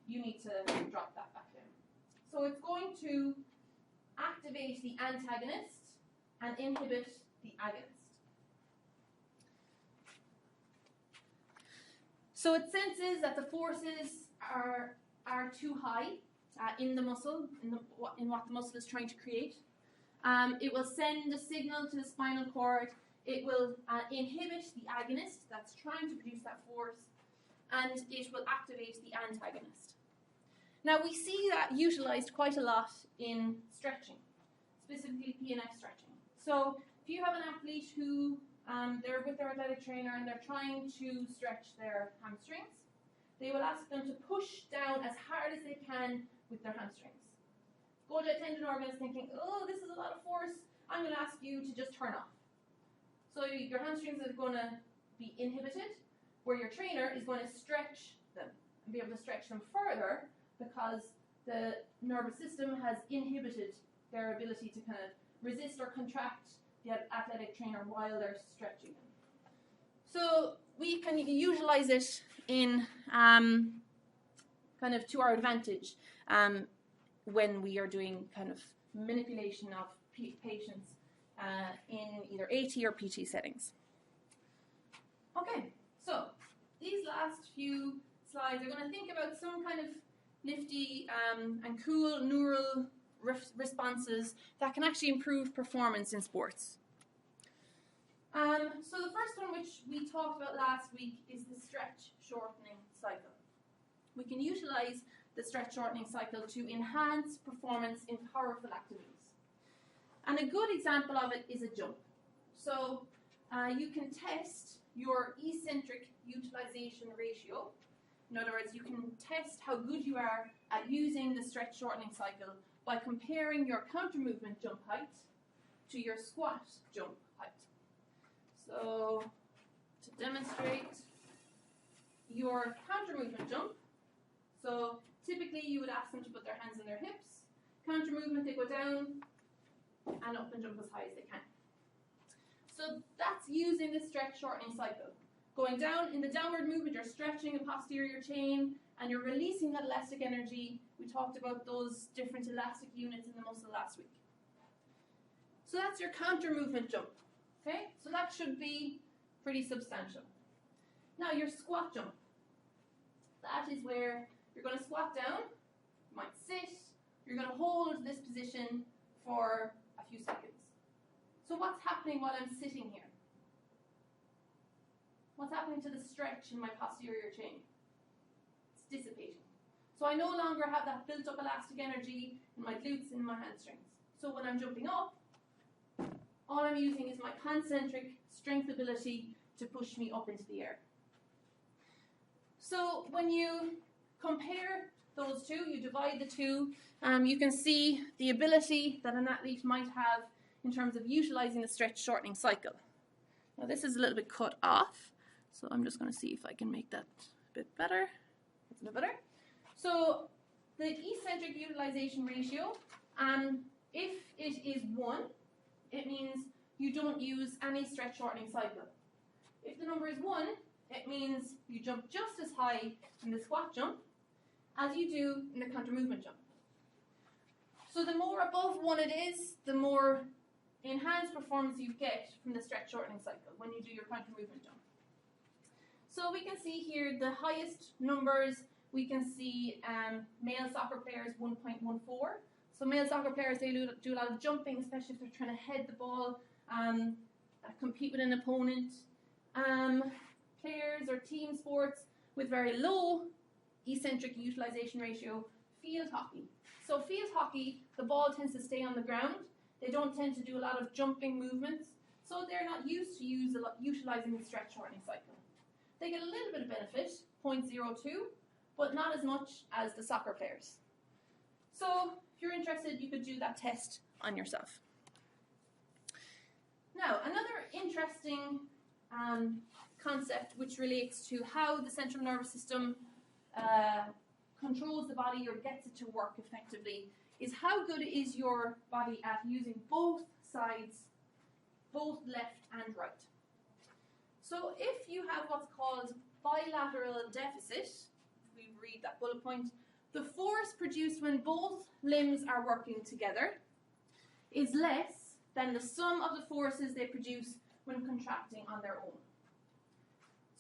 S1: You need to drop that back down. So it's going to activate the antagonist and inhibit the agonist. So it senses that the forces are too high in the muscle, in what the muscle is trying to create. It will send a signal to the spinal cord. it will inhibit the agonist that's trying to produce that force, and it will activate the antagonist. Now we see that utilized quite a lot in stretching, specifically PNF stretching. So if you have an athlete who they're with their athletic trainer and they're trying to stretch their hamstrings, they will ask them to push down as hard as they can with their hamstrings. Golgi tendon organ is thinking, oh, this is a lot of force, I'm going to ask you to just turn off. So your hamstrings are going to be inhibited, where your trainer is going to stretch them and be able to stretch them further because the nervous system has inhibited their ability to kind of resist or contract the athletic trainer while they're stretching them. So we can utilize it in kind of to our advantage when we are doing kind of manipulation of patients in either AT or PT settings. Okay, so these last few slides are going to think about some kind of nifty and cool neural responses that can actually improve performance in sports. So the first one, which we talked about last week, is the stretch shortening cycle. We can utilize the stretch shortening cycle to enhance performance in powerful activities. And a good example of it is a jump. So you can test your eccentric utilization ratio. In other words, you can test how good you are at using the stretch shortening cycle by comparing your counter movement jump height to your squat jump height. So to demonstrate your counter movement jump, so typically you would ask them to put their hands on their hips. Counter movement, they go down and up and jump as high as they can. So that's using the stretch shortening cycle. Going down, in the downward movement, you're stretching the posterior chain and you're releasing that elastic energy. We talked about those different elastic units in the muscle last week. So that's your counter movement jump. Okay, so that should be pretty substantial. Now your squat jump. That is where you're going to squat down, you might sit, you're going to hold this position for a few seconds. So what's happening while I'm sitting here? What's happening to the stretch in my posterior chain? It's dissipating. So I no longer have that built up elastic energy in my glutes and in my hamstrings. So when I'm jumping up, all I'm using is my concentric strength ability to push me up into the air. So when you compare those two, you divide the two, you can see the ability that an athlete might have in terms of utilizing the stretch shortening cycle. Now this is a little bit cut off, so I'm just going to see if I can make that a bit better. That's a bit better. So the eccentric utilization ratio, if it is 1, it means you don't use any stretch shortening cycle. If the number is 1, it means you jump just as high in the squat jump as you do in the counter movement jump. So the more above 1 it is, the more enhanced performance you get from the stretch shortening cycle when you do your counter movement jump. So we can see here the highest numbers. We can see male soccer players 1.14. So male soccer players, they do a lot of jumping, especially if they're trying to head the ball, compete with an opponent. Players or team sports with very low eccentric utilization ratio, field hockey. So field hockey, the ball tends to stay on the ground. They don't tend to do a lot of jumping movements, so they're not used to utilizing the stretch shortening cycle. They get a little bit of benefit, 0.02, but not as much as the soccer players. So if you're interested, you could do that test on yourself. Now, another interesting concept which relates to how the central nervous system controls the body or gets it to work effectively is how good is your body at using both sides, both left and right. So if you have what's called bilateral deficit, if we read that bullet point, the force produced when both limbs are working together is less than the sum of the forces they produce when contracting on their own.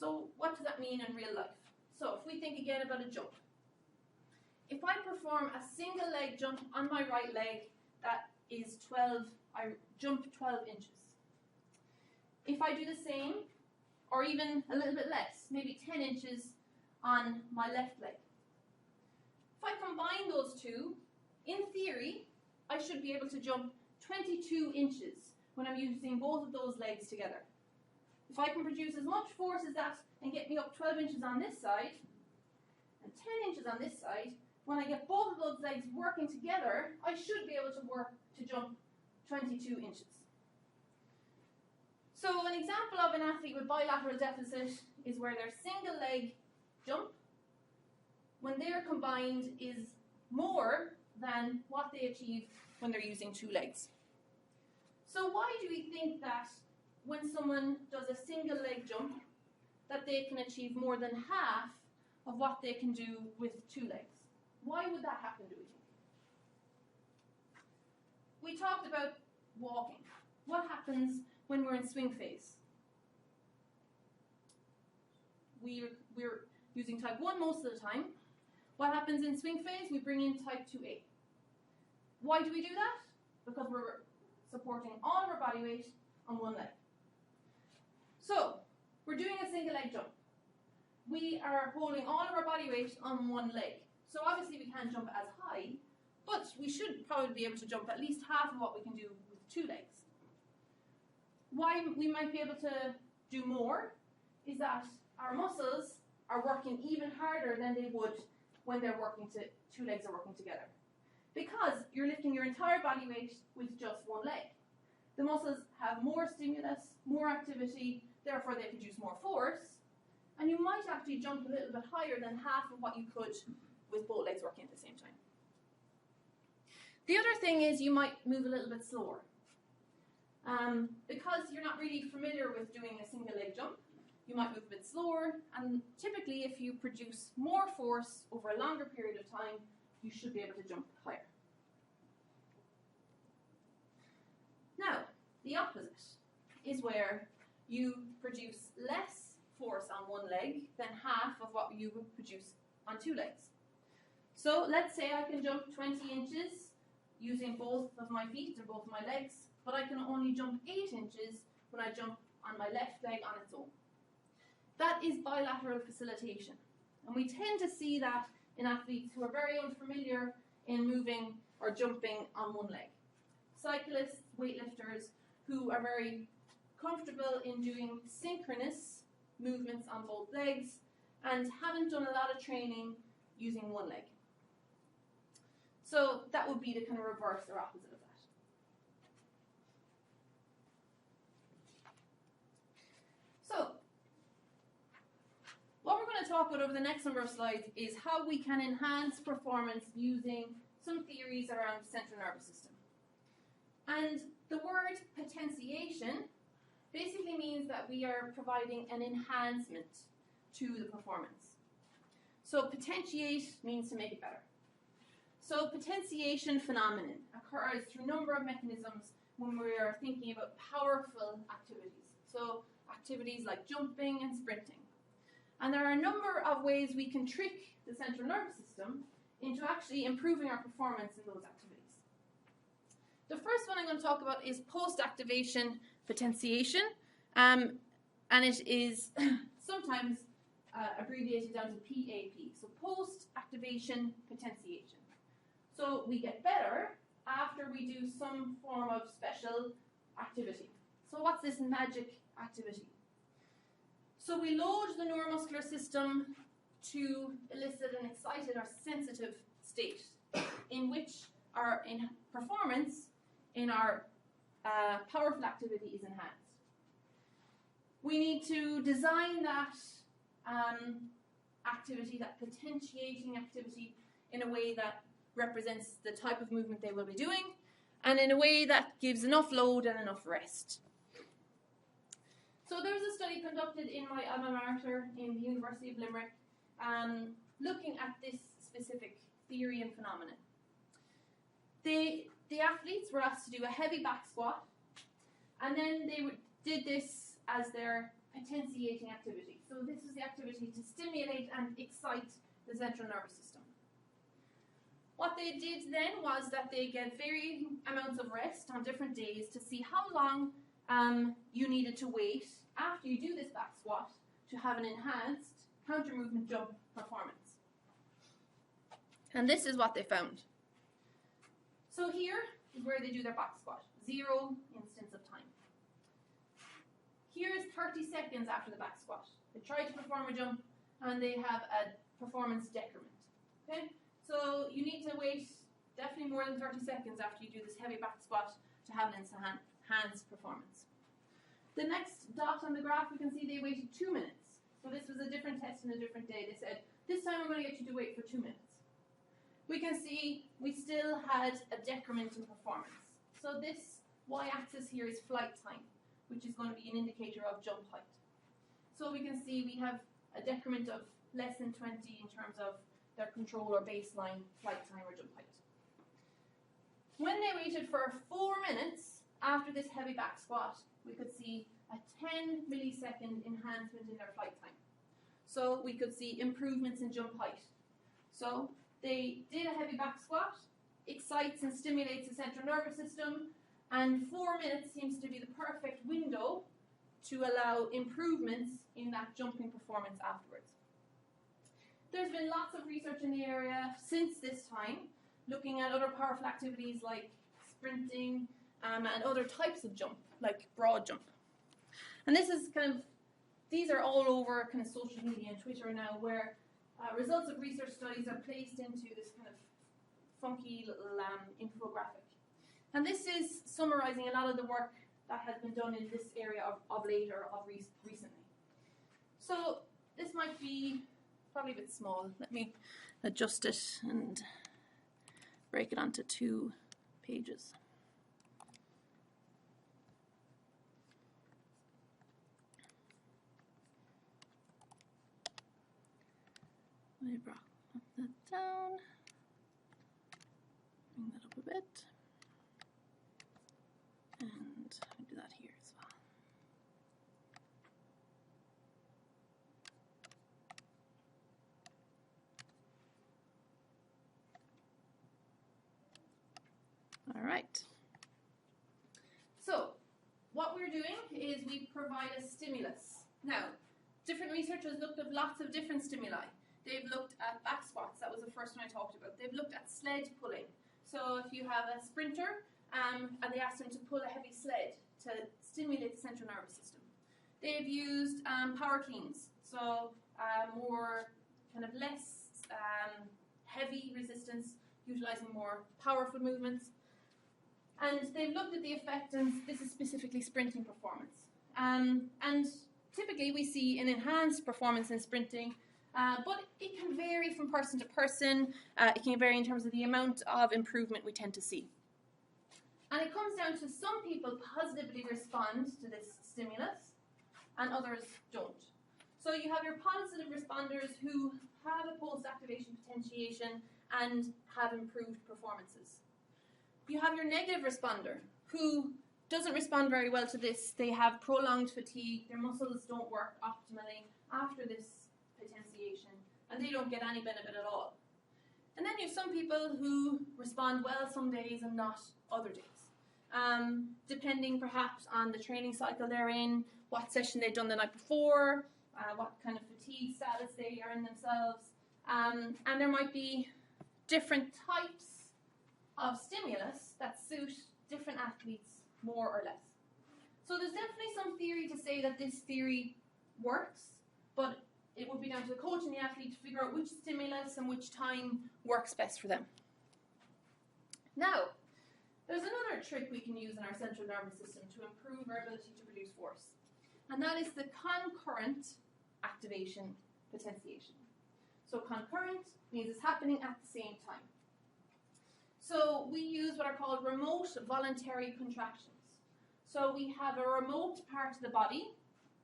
S1: So what does that mean in real life? So if we think again about a jump. If I perform a single leg jump on my right leg, that is 12, I jump 12 inches. if I do the same, or even a little bit less, maybe 10 inches on my left leg. If I combine those two, in theory, I should be able to jump 22 inches when I'm using both of those legs together. If I can produce as much force as that and get me up 12 inches on this side, and 10 inches on this side, when I get both of those legs working together, I should be able to jump 22 inches. So an example of an athlete with bilateral deficit is where their single leg jump, when they're combined, is more than what they achieve when they're using two legs. So why do we think that when someone does a single leg jump, that they can achieve more than half of what they can do with two legs? Why would that happen, do we think? We talked about walking. What happens when we're in swing phase? We're using type 1 most of the time. What happens in swing phase? We bring in type 2A. Why do we do that? Because we're supporting all of our body weight on one leg. So, we're doing a single leg jump. We are holding all of our body weight on one leg. So obviously we can't jump as high, but we should probably be able to jump at least half of what we can do with two legs. Why we might be able to do more is that our muscles are working even harder than they would when two legs are working together. Because you're lifting your entire body weight with just one leg. The muscles have more stimulus, more activity, therefore they produce more force, and you might actually jump a little bit higher than half of what you could with both legs working at the same time. The other thing is you might move a little bit slower. Because you're not really familiar with doing a single leg jump, you might move a bit slower, and typically if you produce more force over a longer period of time, you should be able to jump higher. Now, the opposite is where you produce less force on one leg than half of what you would produce on two legs. So let's say I can jump 20 inches using both of my feet and both of my legs, but I can only jump 8 inches when I jump on my left leg on its own. That is bilateral facilitation. And we tend to see that in athletes who are very unfamiliar in moving or jumping on one leg. Cyclists, weightlifters who are very comfortable in doing synchronous movements on both legs and haven't done a lot of training using one leg. So that would be the kind of reverse or opposite of that. So what we're going to talk about over the next number of slides is how we can enhance performance using some theories around the central nervous system. And the word potentiation basically means that we are providing an enhancement to the performance. So potentiate means to make it better. So potentiation phenomenon occurs through a number of mechanisms when we are thinking about powerful activities. So activities like jumping and sprinting. And there are a number of ways we can trick the central nervous system into actually improving our performance in those activities. The first one I'm going to talk about is post-activation potentiation, and it is sometimes abbreviated down to PAP, so post-activation potentiation. So we get better after we do some form of special activity. So what's this magic activity? So we load the neuromuscular system to elicit an excited or sensitive state in which our performance in our powerful activity is enhanced. We need to design that activity, that potentiating activity, in a way that represents the type of movement they will be doing, and in a way that gives enough load and enough rest. So there was a study conducted in my alma mater in the University of Limerick looking at this specific theory and phenomenon. The athletes were asked to do a heavy back squat, and then they did this as their potentiating activity. So this is the activity to stimulate and excite the central nervous system. What they did then was that they get varying amounts of rest on different days to see how long you needed to wait after you do this back squat to have an enhanced counter movement jump performance. And this is what they found. So here is where they do their back squat, 0 instance of time. Here is 30 seconds after the back squat. They try to perform a jump and they have a performance decrement. Okay? So you need to wait definitely more than 30 seconds after you do this heavy back squat to have an enhanced performance. The next dot on the graph, we can see they waited 2 minutes. So this was a different test and a different day. They said, this time we're going to get you to wait for 2 minutes. We can see we still had a decrement in performance. So this y-axis here is flight time, which is going to be an indicator of jump height. So we can see we have a decrement of less than 20 in terms of their control or baseline flight time or jump height. When they waited for 4 minutes after this heavy back squat, we could see a 10 millisecond enhancement in their flight time. So we could see improvements in jump height. So they did a heavy back squat, excites and stimulates the central nervous system, and 4 minutes seems to be the perfect window to allow improvements in that jumping performance afterwards. There's been lots of research in the area since this time, looking at other powerful activities like sprinting and other types of jump, like broad jump. And this is these are all over kind of social media and Twitter now, where results of research studies are placed into this kind of funky little infographic. And this is summarizing a lot of the work that has been done in this area of late or of recently. So this might be probably a bit small. Let me adjust it and break it onto 2 pages. Let me drop that down, bring that up a bit, and I'll do that here as well. All right. So what we're doing is we provide a stimulus. Now, different researchers looked at lots of different stimuli. They've looked at back squats, that was the first one I talked about. They've looked at sled pulling. So if you have a sprinter and they ask them to pull a heavy sled to stimulate the central nervous system. They've used power cleans, so more kind of less heavy resistance, utilizing more powerful movements. And they've looked at the effect, and this is specifically sprinting performance. And typically we see an enhanced performance in sprinting, but it can vary from person to person. It can vary in terms of the amount of improvement we tend to see. And it comes down to some people positively respond to this stimulus and others don't. So you have your positive responders who have a post-activation potentiation and have improved performances. You have your negative responder who doesn't respond very well to this. They have prolonged fatigue, their muscles don't work optimally after this potentiation, and they don't get any benefit at all. And then you have some people who respond well some days and not other days, depending perhaps on the training cycle they're in, what session they've done the night before, what kind of fatigue status they are in themselves, and there might be different types of stimulus that suit different athletes more or less. So there's definitely some theory to say that this theory works, but it would be down to the coach and the athlete to figure out which stimulus and which time works best for them. Now, there's another trick we can use in our central nervous system to improve our ability to produce force, and that is the concurrent activation potentiation. So concurrent means it's happening at the same time. So we use what are called remote voluntary contractions. So we have a remote part of the body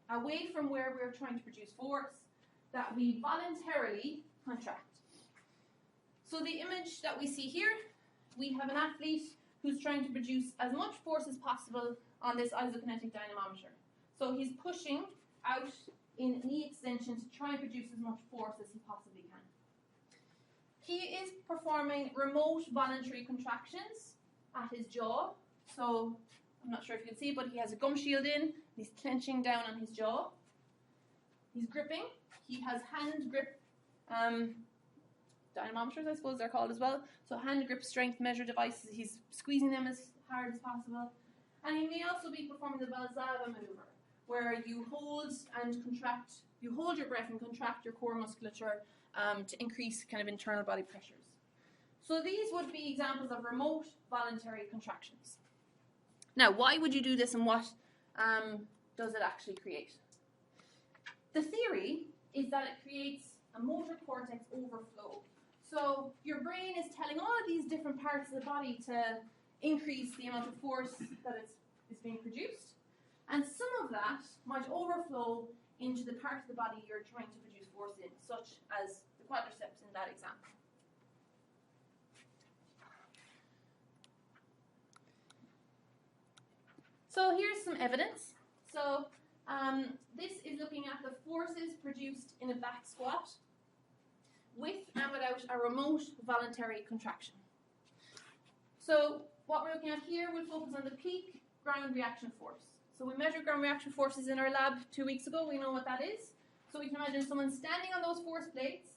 S1: away from where we're trying to produce force that we voluntarily contract. So the image that we see here, we have an athlete who's trying to produce as much force as possible on this isokinetic dynamometer. So he's pushing out in knee extension to try and produce as much force as he possibly can. He is performing remote voluntary contractions at his jaw. So I'm not sure if you can see, but he has a gum shield in. He's clenching down on his jaw. He's gripping. He has hand grip dynamometers, I suppose they're called as well. So hand grip strength measure devices. He's squeezing them as hard as possible. And he may also be performing the Valsalva maneuver, where you hold and contract, you hold your breath and contract your core musculature to increase kind of internal body pressures. So these would be examples of remote voluntary contractions. Now, why would you do this, and what does it actually create? The theory is that it creates a motor cortex overflow. So your brain is telling all of these different parts of the body to increase the amount of force that is being produced. And some of that might overflow into the part of the body you're trying to produce force in, such as the quadriceps in that example. So here's some evidence. So this is looking at the forces produced in a back squat with and without a remote voluntary contraction. So what we're looking at here will focus on the peak ground reaction force. So we measured ground reaction forces in our lab 2 weeks ago. We know what that is. So we can imagine someone standing on those force plates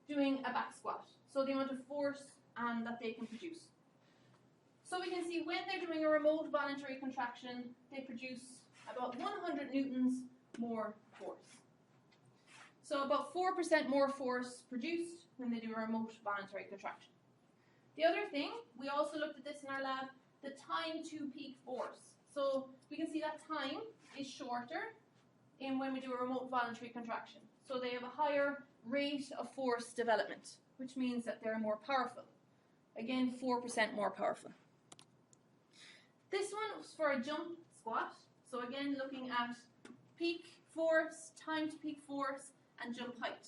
S1: doing a back squat. So the amount of force that they can produce. So we can see when they're doing a remote voluntary contraction, they produce about 100 newtons more force. So about 4% more force produced when they do a remote voluntary contraction. The other thing, we also looked at this in our lab, the time to peak force. So we can see that time is shorter when we do a remote voluntary contraction. So they have a higher rate of force development, which means that they're more powerful. Again, 4% more powerful. This one was for a jump squat. So again, looking at peak force, time to peak force, and jump height.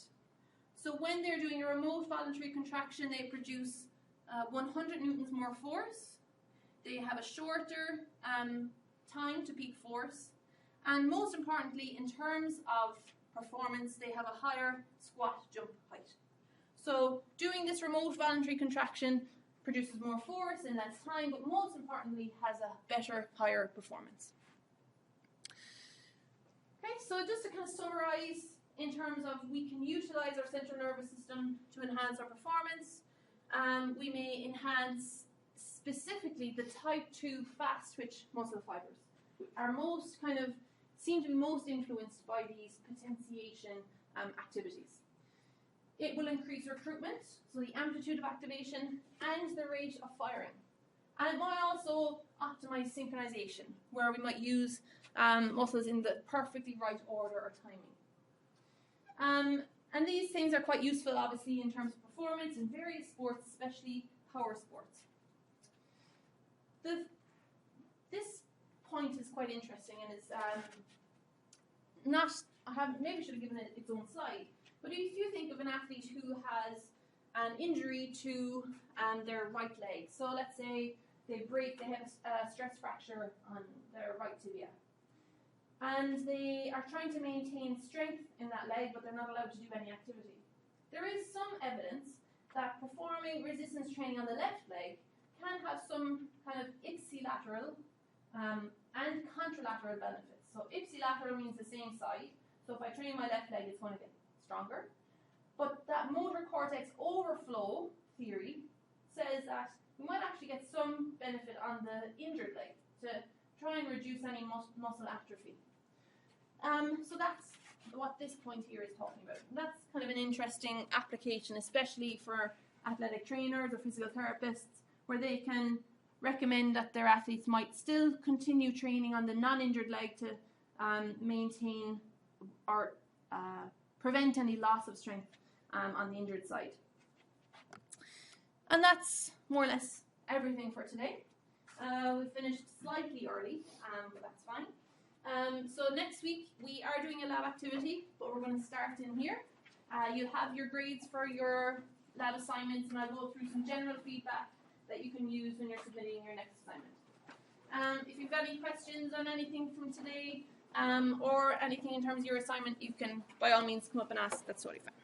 S1: So when they're doing a remote voluntary contraction, they produce 100 newtons more force. They have a shorter time to peak force. And most importantly, in terms of performance, they have a higher squat jump height. So doing this remote voluntary contraction produces more force in less time, but most importantly has a better, higher performance. Okay, so just to kind of summarize in terms of we can utilize our central nervous system to enhance our performance. We may enhance specifically the type 2 fast twitch muscle fibers, are most kind of seem to be most influenced by these potentiation activities. It will increase recruitment, so the amplitude of activation and the rate of firing. And it might also optimize synchronization, where we might use muscles in the perfectly right order or timing. And these things are quite useful, obviously, in terms of performance in various sports, especially power sports. This point is quite interesting, and it's maybe should have given it its own slide. But if you think of an athlete who has an injury to their right leg, so let's say they have a stress fracture on their right tibia, and they are trying to maintain strength in that leg, but they're not allowed to do any activity. There is some evidence that performing resistance training on the left leg can have some kind of ipsilateral and contralateral benefits. So ipsilateral means the same side. So if I train my left leg, it's going to get stronger. But that motor cortex overflow theory says that we might actually get some benefit on the injured leg to try and reduce any muscle atrophy. So that's what this point here is talking about. And that's kind of an interesting application, especially for athletic trainers or physical therapists, where they can recommend that their athletes might still continue training on the non-injured leg to maintain or prevent any loss of strength on the injured side. And that's more or less everything for today. We finished slightly early, but that's fine. So next week we are doing a lab activity, but we're going to start in here. You'll have your grades for your lab assignments, and I'll go through some general feedback that you can use when you're submitting your next assignment. If you've got any questions on anything from today, or anything in terms of your assignment, you can by all means come up and ask. That's totally fine.